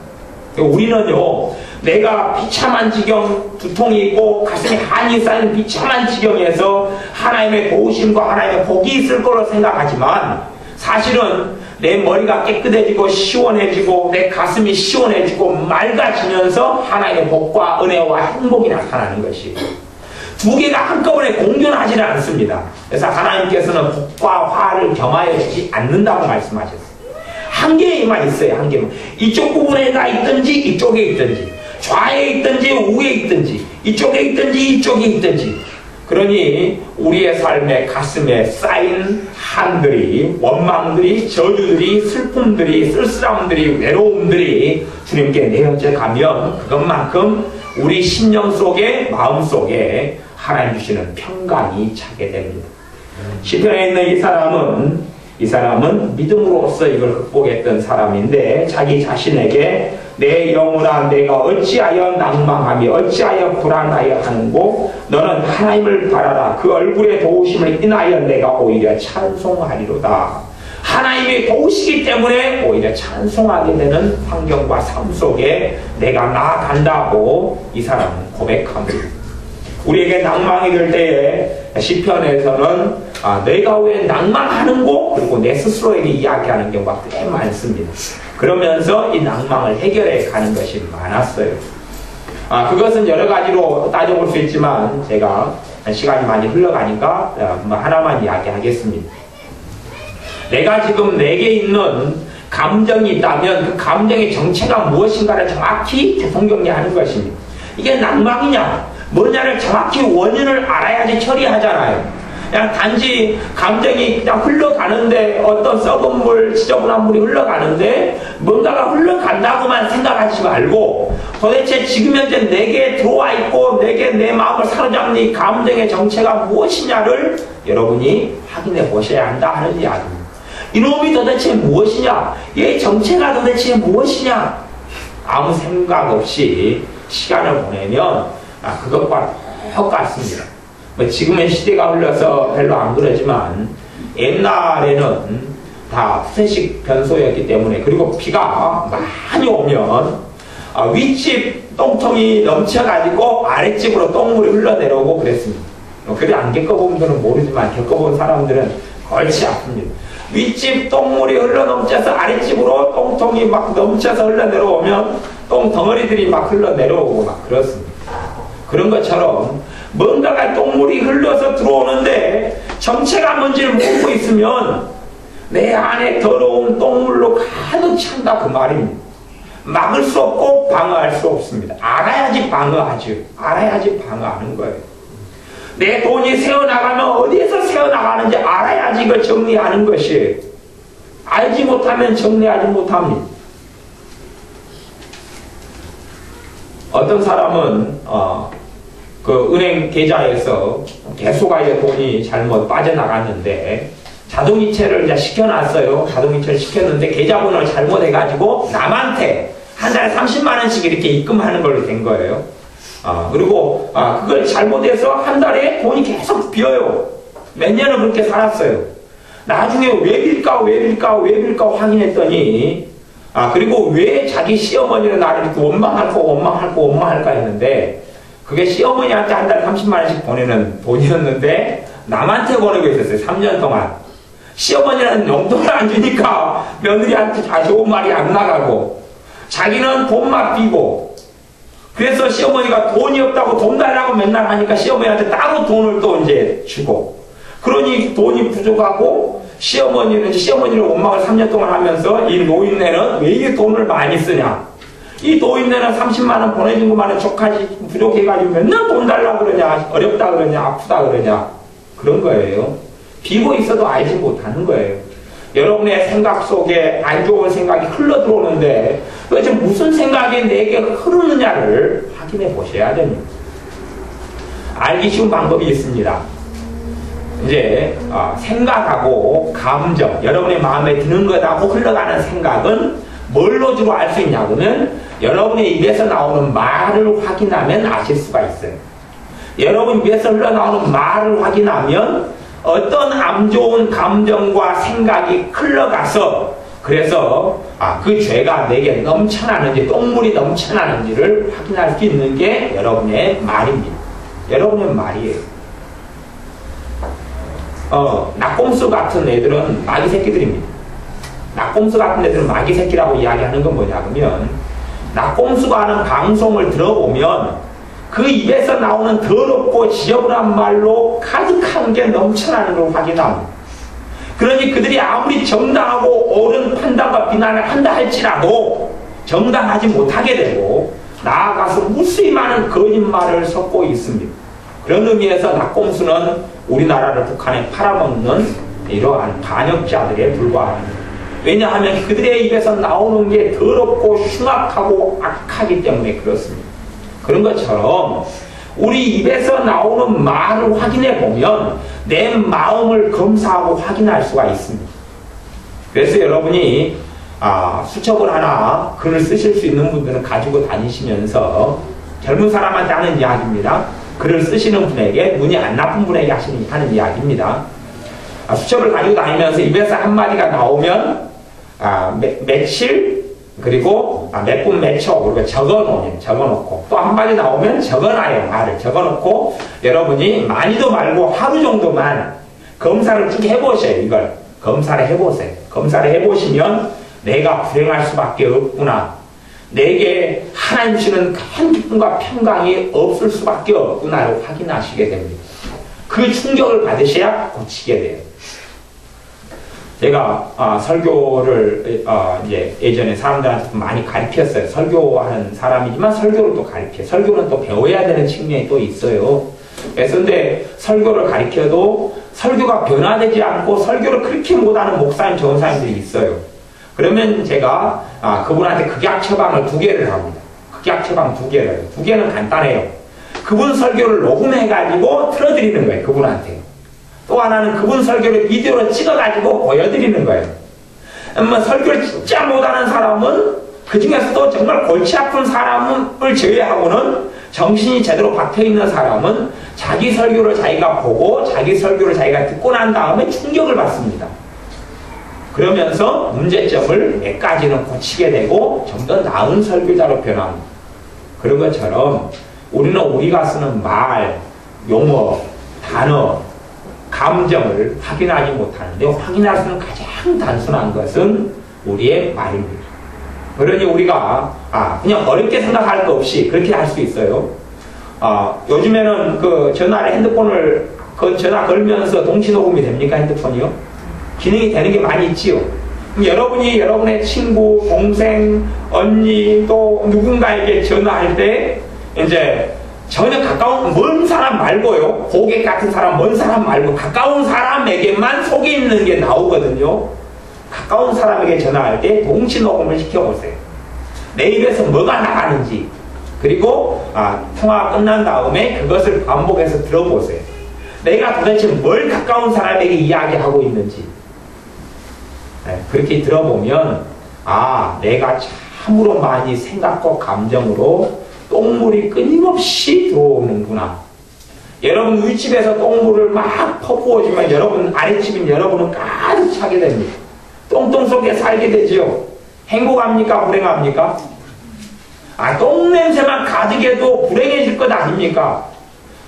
우리는요, 내가 비참한 지경, 두통이 있고 가슴에 한이 쌓인 비참한 지경에서 하나님의 도우심과 하나님의 복이 있을 거로 생각하지만 사실은 내 머리가 깨끗해지고 시원해지고 내 가슴이 시원해지고 맑아지면서 하나님의 복과 은혜와 행복이 나타나는 것이 두 개가 한꺼번에 공존하지는 않습니다. 그래서 하나님께서는 복과 화를 겸하여 주지 않는다고 말씀하셨어요. 한 개에만 있어요. 한 개만. 이쪽 부분에가 있든지 이쪽에 있든지 좌에 있든지 우에 있든지 이쪽에 있든지 이쪽에 있든지 그러니 우리의 삶의 가슴에 쌓인 한들이 원망들이 저주들이 슬픔들이 쓸쓸함들이 외로움들이 주님께 내어져 가면 그것만큼 우리 심령 속에 마음 속에 하나님 주시는 평강이 차게 됩니다. 시편에 있는 이 사람은 믿음으로써 이걸 극복했던 사람인데 자기 자신에게 내 영혼아 내가 어찌하여 낭망하며 어찌하여 불안하여 하는고 너는 하나님을 바라라 그 얼굴의 도우심을 인하여 내가 오히려 찬송하리로다. 하나님이 도우시기 때문에 오히려 찬송하게 되는 환경과 삶 속에 내가 나아간다고 이 사람은 고백합니다. 우리에게 낭망이 들 때에 시편에서는 내가 왜 낭망하는고 그리고 내 스스로에게 이야기하는 경우가 꽤 많습니다. 그러면서 이 낭망을 해결해 가는 것이 많았어요. 그것은 여러 가지로 따져볼 수 있지만 제가 시간이 많이 흘러가니까 하나만 이야기하겠습니다. 내가 지금 내게 있는 감정이 있다면 그 감정의 정체가 무엇인가를 정확히 재성정리하는 것입니다. 이게 낭망이냐 뭐냐를 정확히 원인을 알아야지 처리하잖아요. 그냥 단지 감정이 그냥 흘러가는데 어떤 썩은 물, 지저분한 물이 흘러가는데 뭔가가 흘러간다고만 생각하지 말고 도대체 지금 현재 내게 들어와 있고 내게 내 마음을 사로잡는 이 감정의 정체가 무엇이냐를 여러분이 확인해 보셔야 한다 하는 이야기입니다. 이놈이 도대체 무엇이냐? 얘의 정체가 도대체 무엇이냐? 아무 생각 없이 시간을 보내면 그것과 똑같습니다. 지금은 시대가 흘러서 별로 안 그러지만 옛날에는 다 푸세식 변소였기 때문에 그리고 비가 많이 오면 윗집 똥통이 넘쳐가지고 아랫집으로 똥물이 흘러내려오고 그랬습니다. 그래 안 겪어본 분들은 모르지만 겪어본 사람들은 골치 아픕니다. 윗집 똥물이 흘러넘쳐서 아랫집으로 똥통이 막 넘쳐서 흘러내려오면 똥덩어리들이 막 흘러내려오고 막 그렇습니다. 그런 것처럼 뭔가가 똥물이 흘러서 들어오는데 정체가 뭔지를 모르고 있으면 내 안에 더러운 똥물로 가득 찬다 그 말입니다. 막을 수 없고 방어할 수 없습니다. 알아야지 방어하죠. 알아야지 방어하는 거예요. 내 돈이 새어나가면 어디에서 새어나가는지 알아야지 이걸 정리하는 것이에요. 알지 못하면 정리하지 못합니다. 어떤 사람은 그 은행 계좌에서 계속하여 돈이 잘못 빠져나갔는데 자동이체를 이제 시켜놨어요. 자동이체를 시켰는데 계좌번호를 잘못해가지고 남한테 한 달에 30만 원씩 이렇게 입금하는 걸로 된 거예요. 그리고 그걸 잘못해서 한 달에 돈이 계속 비어요. 몇 년을 그렇게 살았어요. 나중에 왜 빌까 확인했더니 그리고 왜 자기 시어머니는 나를 이렇게 원망할까 했는데 그게 시어머니한테 한 달에 30만 원씩 보내는 돈이었는데 남한테 보내고 있었어요. 3년 동안. 시어머니는 용돈을 안 주니까 며느리한테 다 좋은 말이 안 나가고 자기는 돈만 삐고 그래서 시어머니가 돈이 없다고 돈 달라고 맨날 하니까 시어머니한테 따로 돈을 또 이제 주고 그러니 돈이 부족하고 시어머니를 원망을 3년 동안 하면서 이 노인네는 왜 이렇게 돈을 많이 쓰냐 이 노인네는 30만 원 보내준 것만은 부족해가지고 맨날 돈 달라고 그러냐 어렵다 그러냐 아프다 그러냐 그런 거예요. 비고 있어도 알지 못하는 거예요. 여러분의 생각 속에 안 좋은 생각이 흘러 들어오는데 도대체 무슨 생각이 내게 흐르느냐를 확인해 보셔야 됩니다. 알기 쉬운 방법이 있습니다. 이제 생각하고 감정, 여러분의 마음에 드는 것하고 흘러가는 생각은 뭘로 주로 알 수 있냐고는 여러분의 입에서 나오는 말을 확인하면 아실 수가 있어요. 여러분 입에서 흘러나오는 말을 확인하면 어떤 안 좋은 감정과 생각이 흘러가서 그래서 그 죄가 내게 넘쳐나는지 똥물이 넘쳐나는지를 확인할 수 있는 게 여러분의 말입니다. 여러분의 말이에요. 낙곰수 같은 애들은 마귀 새끼들입니다. 낙곰수 같은 애들은 마귀 새끼라고 이야기하는 건 뭐냐면 낙곰수가 하는 방송을 들어보면 그 입에서 나오는 더럽고 지저분한 말로 가득한 게 넘쳐나는 걸 확인합니다. 그러니 그들이 아무리 정당하고 옳은 판단과 비난을 한다 할지라도 정당하지 못하게 되고 나아가서 무수히 많은 거짓말을 섞고 있습니다. 그런 의미에서 낙곰수는 우리나라를 북한에 팔아먹는 이러한 반역자들에 불과합니다. 왜냐하면 그들의 입에서 나오는 게 더럽고 흉악하고 악하기 때문에 그렇습니다. 그런 것처럼 우리 입에서 나오는 말을 확인해 보면 내 마음을 검사하고 확인할 수가 있습니다. 그래서 여러분이 수첩을 하나 글을 쓰실 수 있는 분들은 가지고 다니시면서 젊은 사람한테 하는 이야기입니다. 글을 쓰시는 분에게 눈이 안 나쁜 분에게 하는 이야기입니다. 수첩을 가지고 다니면서 입에서 한마디가 나오면 며칠 그리고 몇 분 몇 초 그리고 적어놓고 또 한마디 나오면 적어놔요. 말을 적어놓고 여러분이 많이도 말고 하루 정도만 검사를 쭉 해보세요. 이걸 검사를 해보세요. 검사를 해보시면 내가 불행할 수밖에 없구나. 내게 하나님 주시는 큰 기쁨과 평강이 없을 수밖에 없구나를 확인하시게 됩니다. 그 충격을 받으셔야 고치게 돼요. 제가 설교를 이제 예전에 사람들한테 많이 가르쳤어요. 설교하는 사람이지만 설교를 또 가르쳐요. 설교는 또 배워야 되는 측면이 또 있어요. 그래서 근데 설교를 가르쳐도 설교가 변화되지 않고 설교를 그렇게 못하는 목사님, 전사님들이 있어요. 그러면 제가 그분한테 극약 처방을 2개를 합니다. 극약 처방 2개를. 2개는 간단해요. 그분 설교를 녹음해가지고 틀어드리는 거예요. 그분한테. 또 하나는 그분 설교를 비디오로 찍어가지고 보여드리는 거예요. 설교를 진짜 못하는 사람은 그 중에서도 정말 골치 아픈 사람을 제외하고는 정신이 제대로 박혀있는 사람은 자기 설교를 자기가 보고 자기 설교를 자기가 듣고 난 다음에 충격을 받습니다. 그러면서 문제점을 몇 가지는 고치게 되고 좀 더 나은 설교자로 변합니다. 그런 것처럼 우리는 우리가 쓰는 말, 용어, 단어, 감정을 확인하지 못하는데 확인할 수 있는 가장 단순한 것은 우리의 말입니다. 그러니 우리가 그냥 어렵게 생각할 거 없이 그렇게 할 수 있어요. 요즘에는 그 전화를 핸드폰을 전화 걸면서 동시 녹음이 됩니까? 핸드폰이요? 기능이 되는 게 많이 있지요. 여러분이 여러분의 친구, 동생, 언니 또 누군가에게 전화할 때 이제 전혀 가까운 먼 사람 말고요. 고객 같은 사람, 먼 사람 말고 가까운 사람에게만 속에 있는 게 나오거든요. 가까운 사람에게 전화할 때 동시 녹음을 시켜보세요. 내 입에서 뭐가 나가는지 그리고 통화가 끝난 다음에 그것을 반복해서 들어보세요. 내가 도대체 뭘 가까운 사람에게 이야기하고 있는지 그렇게 들어보면 내가 참으로 많이 생각과 감정으로 똥물이 끊임없이 들어오는구나. 여러분 윗집에서 똥물을 막 퍼부어주면 여러분 아랫집인 여러분은 가득 차게 됩니다. 똥똥 속에 살게 되죠. 행복합니까? 불행합니까? 똥냄새만 가득해도 불행해질 것 아닙니까?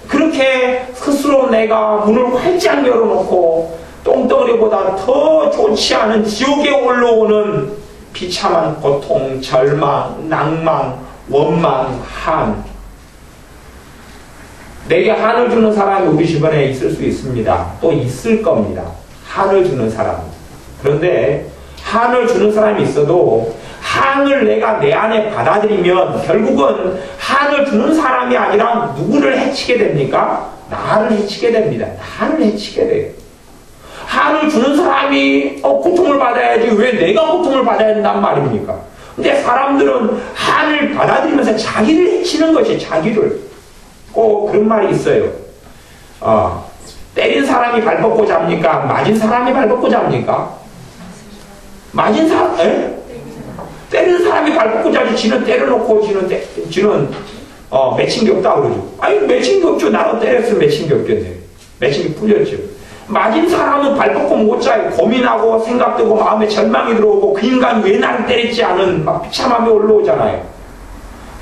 그렇게 스스로 내가 문을 활짝 열어놓고 똥덩어리보다 더 좋지 않은 지옥에 올라오는 비참한 고통, 절망, 낭망, 원망, 한. 내게 한을 주는 사람이 우리 주변에 있을 수 있습니다. 또 있을 겁니다. 한을 주는 사람. 그런데 한을 주는 사람이 있어도 한을 내가 내 안에 받아들이면 결국은 한을 주는 사람이 아니라 누구를 해치게 됩니까? 나를 해치게 됩니다. 나를 해치게 돼요. 한을 주는 사람이 고통을 받아야지 왜 내가 고통을 받아야 된단 말입니까? 근데 사람들은 한을 받아들이면서 자기를 해치는 것이 자기를. 꼭 그런 말이 있어요. 때린 사람이 발 뻗고 잡니까? 맞은 사람이 발 뻗고 잡니까? 맞은 사람, 때리는 사람이 발 뻗고 잡지. 지는 때려놓고 지는 맺힌 게 없다 그러죠. 아니 맺힌 게 없죠. 나로 때렸으면 맺힌 게 없겠네. 맺힌 게 풀렸죠. 맞은 사람은 발 뻗고 못 자요. 고민하고 생각되고 마음에 절망이 들어오고 그 인간 왜 나를 때렸지 않은 막 비참함이 올라오잖아요.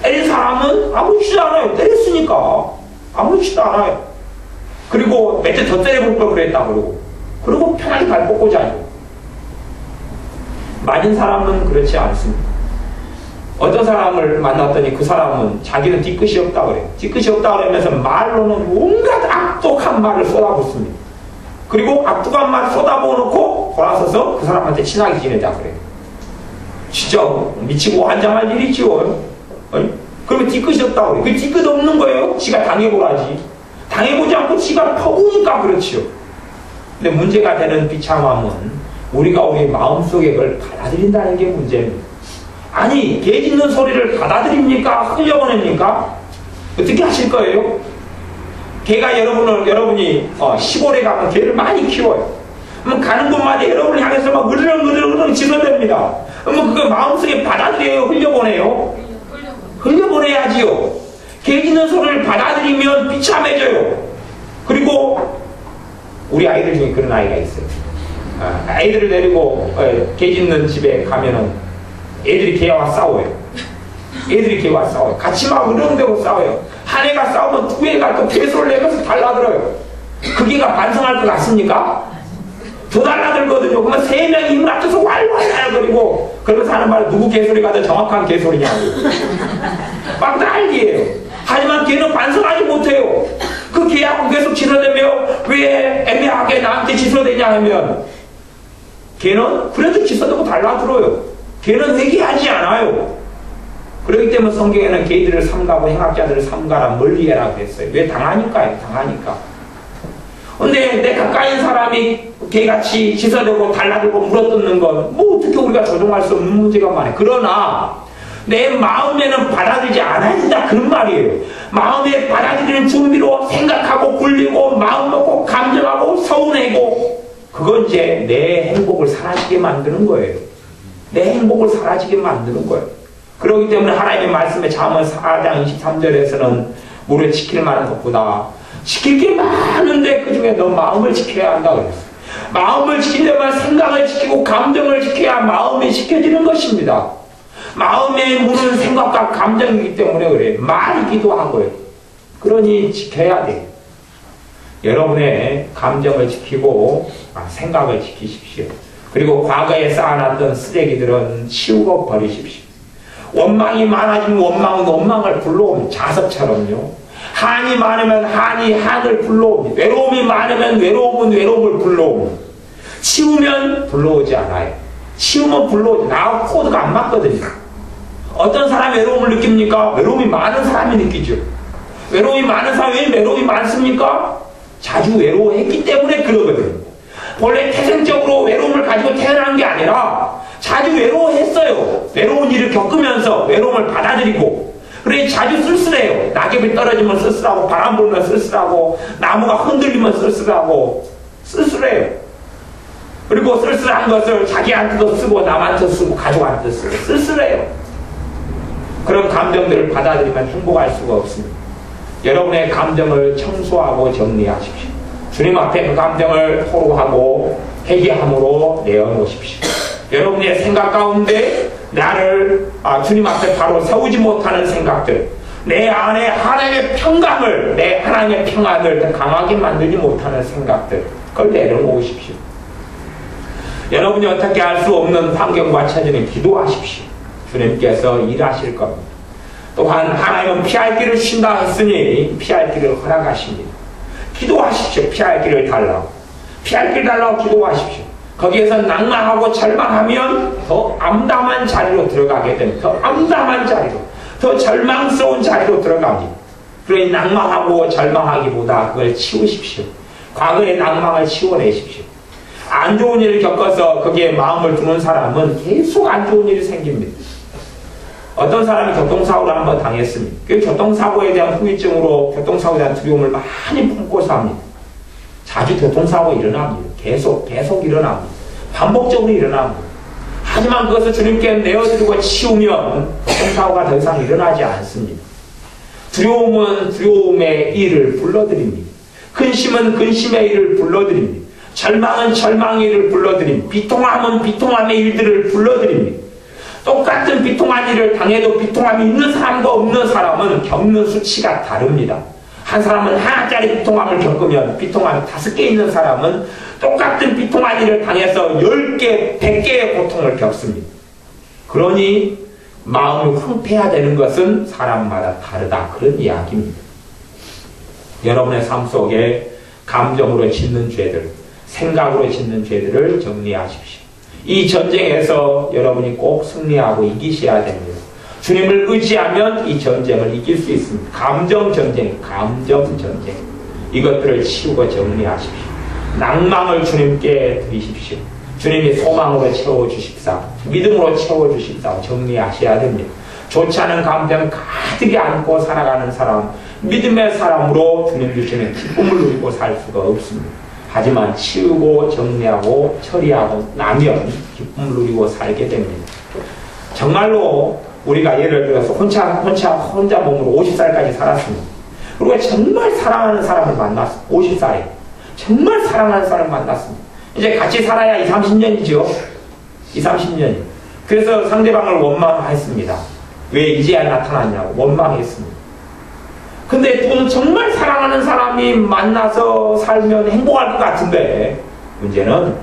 때린 사람은 아무렇지도 않아요. 때렸으니까 아무렇지도 않아요. 그리고 몇 대 더 때려볼 걸 그랬다 그러고 편하게 발 뻗고 자요. 맞은 사람은 그렇지 않습니다. 어떤 사람을 만났더니 그 사람은 자기는 뒤끝이 없다 그래요. 뒤끝이 없다 그러면서 말로는 온갖 악독한 말을 쏟아붓습니다. 그리고 악독한 말 쏟아부어놓고 돌아서서 그 사람한테 친하게 지내자 그래요. 진짜 미치고 환장할 일이지요. 그러면 뒤끝이 없다고 그래요. 그 뒤끝 없는 거예요. 지가 당해보라지. 당해보지 않고 지가 퍼부니까 그렇지요. 근데 문제가 되는 비참함은 우리가 우리 마음속에 그걸 받아들인다는 게 문제입니다. 아니, 개 짖는 소리를 받아들입니까? 흘려보냅니까? 어떻게 하실 거예요? 개가 여러분이 시골에 가면 개를 많이 키워요. 그럼 가는 곳마다 여러분을 향해서 막 으르렁 짖어댑니다. 그러면 그거 마음속에 받아들여요? 흘려보내요? 흘려보내야지요. 개 짖는 소리를 받아들이면 비참해져요. 그리고 우리 아이들 중에 그런 아이가 있어요. 아이들을 데리고 개 짖는 집에 가면은 애들이 개와 싸워요. 같이 막 으르렁대고 싸워요. 한 애가 싸우면 두 애가 또 배소를 내면서 달라들어요. 그 개가 반성할 것 같습니까? 더 달라들거든요. 그러면 세 명이 힘을 합쳐서 왈왈거리고 그러면서 하는 말 누구 개소리가 더 정확한 개소리냐고. 막 난리예요. 하지만 개는 반성하지 못해요. 그 개하고 계속 짖어대며 왜 애매하게 나한테 짖어대냐 하면 개는 그래도 짖어대고 달라들어요. 개는 회개하지 않아요. 그렇기 때문에 성경에는 개들을 삼가고 행악자들을 삼가라 멀리해라 그랬어요. 왜? 당하니까요. 근데 내 가까인 사람이 개같이 짖어대고 달라들고 물어뜯는 건 뭐 어떻게 우리가 조종할 수 없는 문제가 많아요. 그러나 내 마음에는 받아들이지 않아야 된다 그런 말이에요. 마음에 받아들이는 준비로 생각하고 굴리고 마음 먹고 감정하고 서운해고 그건 이제 내 행복을 사라지게 만드는 거예요. 내 행복을 사라지게 만드는 거예요. 그렇기 때문에 하나님의 말씀에 잠언 4장 23절에서는 우리를 지킬 만한 것보다 지킬 게 많은데 그 중에 너 마음을 지켜야 한다 그랬어요. 마음을 지키려면 생각을 지키고 감정을 지켜야 마음이 지켜지는 것입니다. 마음의 문은 생각과 감정이기 때문에 그래요. 말이기도 하고요. 그러니 지켜야 돼요. 여러분의 감정을 지키고 생각을 지키십시오. 그리고 과거에 쌓아놨던 쓰레기들은 치우고 버리십시오. 원망이 많아지면 원망은 원망을 불러옵니다. 자석처럼요. 한이 많으면 한이 한을 불러옵니다. 외로움이 많으면 외로움은 외로움을 불러옵니다. 치우면 불러오지 않아요. 치우면 불러오지. 나하고 코드가 안 맞거든요. 어떤 사람이 외로움을 느낍니까? 외로움이 많은 사람이 느끼죠. 외로움이 많은 사람이 왜 외로움이 많습니까? 자주 외로워했기 때문에 그러거든요. 원래 태생적으로 외로움을 가지고 태어난 게 아니라 자주 외로워했어요. 외로운 일을 겪으면서 외로움을 받아들이고 그래 자주 쓸쓸해요. 낙엽이 떨어지면 쓸쓸하고 바람 불면 쓸쓸하고 나무가 흔들리면 쓸쓸하고 쓸쓸해요. 그리고 쓸쓸한 것을 자기한테도 쓰고 남한테도 쓰고 가족한테도 쓰고 쓸쓸해요. 그런 감정들을 받아들이면 행복할 수가 없습니다. 여러분의 감정을 청소하고 정리하십시오. 주님 앞에 그 감정을 토로하고 회개함으로 내어놓으십시오. 여러분의 생각 가운데 나를 주님 앞에 바로 세우지 못하는 생각들, 내 안에 하나님의 평강을, 내 하나님의 평안을 더 강하게 만들지 못하는 생각들, 그걸 내려놓으십시오. 여러분이 어떻게 할 수 없는 환경과 처지는 기도하십시오. 주님께서 일하실 겁니다. 또한 하나님은 피할 길을 주신다 했으니 피할 길을 허락하십니다. 기도하십시오. 피할 길을 달라고. 피할 길 달라고 기도하십시오. 거기에서 낭망하고 절망하면 더 암담한 자리로 들어가게 됩니다. 더 암담한 자리로, 더 절망스러운 자리로 들어갑니다. 그러니 낭망하고 절망하기보다 그걸 치우십시오. 과거의 낭망을 치워내십시오. 안 좋은 일을 겪어서 거기에 마음을 두는 사람은 계속 안 좋은 일이 생깁니다. 어떤 사람이 교통사고를 한번 당했습니다. 그 교통사고에 대한 후유증으로 교통사고에 대한 두려움을 많이 품고 삽니다. 자주 교통사고 일어납니다. 계속 일어납니다. 반복적으로 일어납니다. 하지만 그것을 주님께 내어드리고 치우면 교통사고가 더 이상 일어나지 않습니다. 두려움은 두려움의 일을 불러드립니다. 근심은 근심의 일을 불러드립니다. 절망은 절망의 일을 불러드립니다. 비통함은 비통함의 일들을 불러드립니다. 똑같은 비통한 일을 당해도 비통함이 있는 사람과 없는 사람은 겪는 수치가 다릅니다. 한 사람은 하나짜리 비통함을 겪으면 비통함이 5개 있는 사람은 똑같은 비통한 일을 당해서 10개, 100개의 고통을 겪습니다. 그러니 마음을 황폐해야 되는 것은 사람마다 다르다. 그런 이야기입니다. 여러분의 삶 속에 감정으로 짓는 죄들, 생각으로 짓는 죄들을 정리하십시오. 이 전쟁에서 여러분이 꼭 승리하고 이기셔야 됩니다. 주님을 의지하면 이 전쟁을 이길 수 있습니다. 감정 전쟁. 이것들을 치우고 정리하십시오. 낭망을 주님께 드리십시오. 주님이 소망으로 채워주십사, 믿음으로 채워주십사 정리하셔야 됩니다. 좋지 않은 감정 가득히 안고 살아가는 사람, 믿음의 사람으로 주님 주시는 기쁨을 누리고 살 수가 없습니다. 하지만 치우고 정리하고 처리하고 나면 기쁨을 누리고 살게 됩니다. 정말로 우리가 예를 들어서 혼자 몸으로 50살까지 살았습니다. 그리고 정말 사랑하는 사람을 만났습니다. 50살에 정말 사랑하는 사람을 만났습니다. 이제 같이 살아야 20, 30년이죠. 20, 30년이. 그래서 상대방을 원망했습니다. 왜 이제야 나타났냐고 원망했습니다. 근데 정말 사랑하는 사람이 만나서 살면 행복할 것 같은데 문제는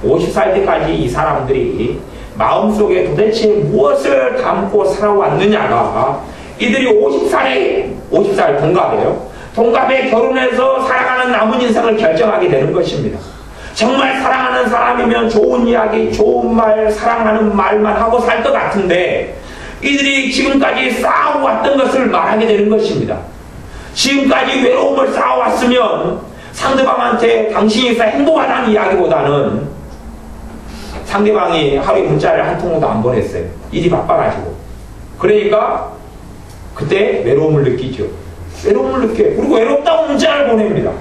50살 때까지 이 사람들이 마음속에 도대체 무엇을 담고 살아왔느냐가 이들이 50살 동갑이에요. 동갑에 결혼해서 살아가는 남은 인생을 결정하게 되는 것입니다. 정말 사랑하는 사람이면 좋은 이야기, 좋은 말, 사랑하는 말만 하고 살 것 같은데 이들이 지금까지 쌓아왔던 것을 말하게 되는 것입니다. 지금까지 외로움을 쌓아왔으면 상대방한테 당신이 있어 행복하다는 이야기보다는 상대방이 하루에 문자를 한 통도 안 보냈어요. 일이 바빠가지고. 그러니까 그때 외로움을 느끼죠. 외로움을 느껴요. 그리고 외롭다고 문자를 보냅니다.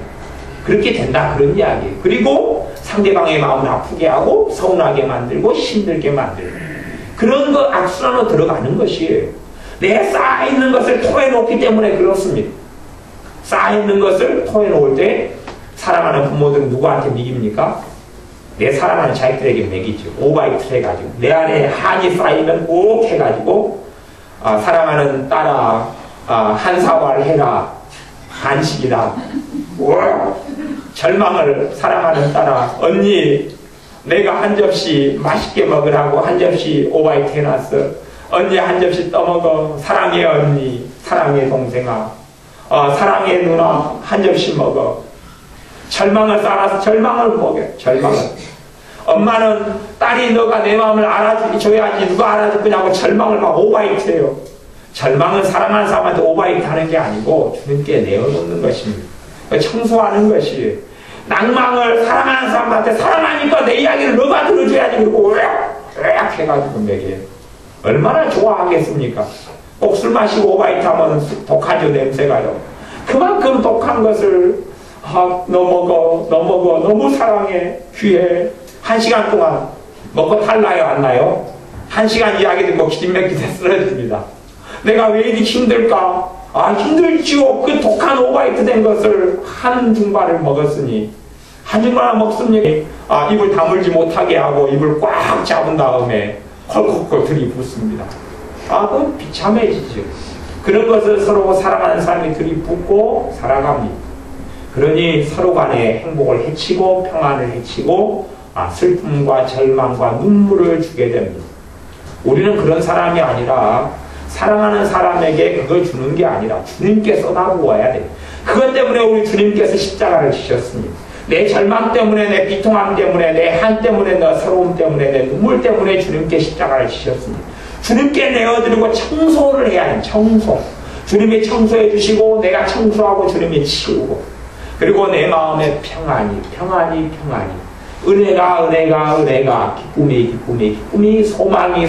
그렇게 된다 그런 이야기예요. 그리고 상대방의 마음을 아프게 하고 서운하게 만들고 힘들게 만들고 그런 거 악순환으로 들어가는 것이에요. 내 쌓아있는 것을 토해놓기 때문에 그렇습니다. 쌓아있는 것을 토해놓을 때 사랑하는 부모들은 누구한테 먹입니까? 내 사랑하는 자식들에게 먹이죠. 오바이트 해가지고 내 안에 한이 쌓이면 꼭 해가지고 사랑하는 딸아 한사발 해라 한식이다. 절망을 사랑하는 딸아 언니 내가 한 접시 맛있게 먹으라고 한 접시 오바이트 해놨어. 언니 한 접시 떠먹어. 사랑해 언니 사랑해 동생아 사랑해 누나 한 접시 먹어. 절망을 쌓아서 절망을 먹여. 절망을. 엄마는 딸이 너가 내 마음을 알아줘야지 누가 알아줄 거냐고 절망을 막 오바이트 해요. 절망은 사랑하는 사람한테 오바이트 하는 게 아니고 주님께 내어놓는 것입니다. 청소하는 것이에요. 낭망을 사랑하는 사람한테 사랑하니까 내 이야기를 너가 들어줘야지 그러고 으악 해가지고 먹여요. 얼마나 좋아하겠습니까? 꼭 술 마시고 오바이트 하면 독하죠. 냄새가요. 그만큼 독한 것을 너 먹어 너무 사랑해 귀해. 1시간 동안 먹고 탈나요 안 나요? 1시간 이야기 듣고 기진맥기에 쓰러집니다. 내가 왜 이리 힘들까? 힘들지요. 그 독한 오바이트 된 것을 한 줌바를 먹었으니 한 줌바를 먹습니까? 입을 다물지 못하게 하고 입을 꽉 잡은 다음에 콜콜콜 들이붓습니다. 그건 비참해지죠. 그런 것을 서로 사랑하는 사람이 들이붓고 살아갑니다. 그러니 서로 간에 행복을 해치고 평안을 해치고 슬픔과 절망과 눈물을 주게 됩니다. 우리는 그런 사람이 아니라 사랑하는 사람에게 그걸 주는 게 아니라 주님께 쏟아부어야 돼요. 그것 때문에 우리 주님께서 십자가를 지셨습니다. 내 절망 때문에 내 비통함 때문에 내 한 때문에 내 서러움 때문에 내 눈물 때문에 주님께 십자가를 지셨습니다. 주님께 내어드리고 청소를 해야 해요. 청소. 주님이 청소해 주시고 내가 청소하고 주님이 치우고 그리고 내 마음에 평안이 은혜가 기쁨이 소망이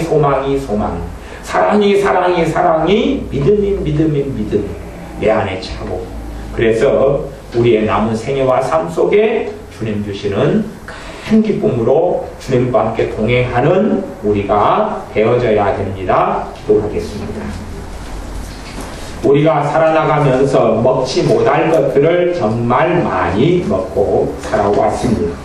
사랑이 믿음이 내 안에 차고 그래서 우리의 남은 생애와 삶 속에 주님 주시는 큰 기쁨으로 주님과 함께 동행하는 우리가 되어져야 됩니다. 기도하겠습니다. 우리가 살아나가면서 먹지 못할 것들을 정말 많이 먹고 살아왔습니다.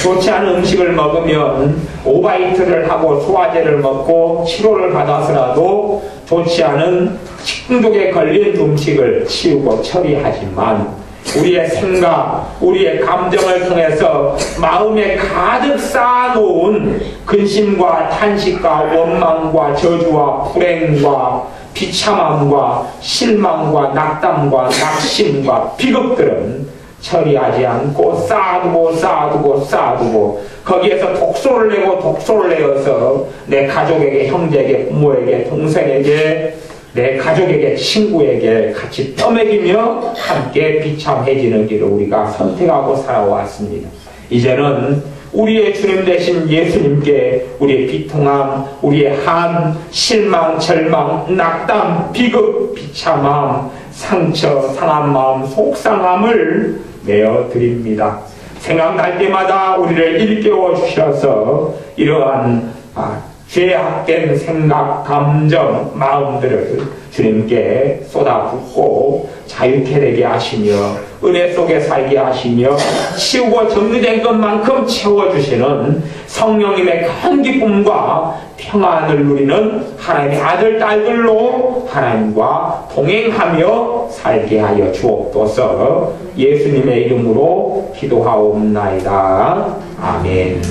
좋지 않은 음식을 먹으면 오바이트를 하고 소화제를 먹고 치료를 받아서라도 좋지 않은 식중독에 걸린 음식을 치우고 처리하지만 우리의 생각, 우리의 감정을 통해서 마음에 가득 쌓아놓은 근심과 탄식과 원망과 저주와 불행과 비참함과 실망과 낙담과 낙심과 비극들은 처리하지 않고 쌓아두고 거기에서 독소를 내고 독소를 내어서 내 가족에게, 형제에게, 부모에게, 동생에게, 내 가족에게, 친구에게 같이 떠먹이며 함께 비참해지는 길을 우리가 선택하고 살아왔습니다. 이제는 우리의 주님 되신 예수님께 우리의 비통함, 우리의 한, 실망, 절망, 낙담, 비극, 비참함, 상처, 상한 마음, 속상함을 내어드립니다. 생각날 때마다 우리를 일깨워 주셔서 이러한 죄악된 생각, 감정, 마음들을 주님께 쏟아붓고 자유케 되게 하시며 은혜 속에 살게 하시며 치우고 정리된 것만큼 채워주시는 성령님의 큰 기쁨과 평안을 누리는 하나님의 아들, 딸들로 하나님과 동행하며 살게 하여 주옵소서. 예수님의 이름으로 기도하옵나이다. 아멘.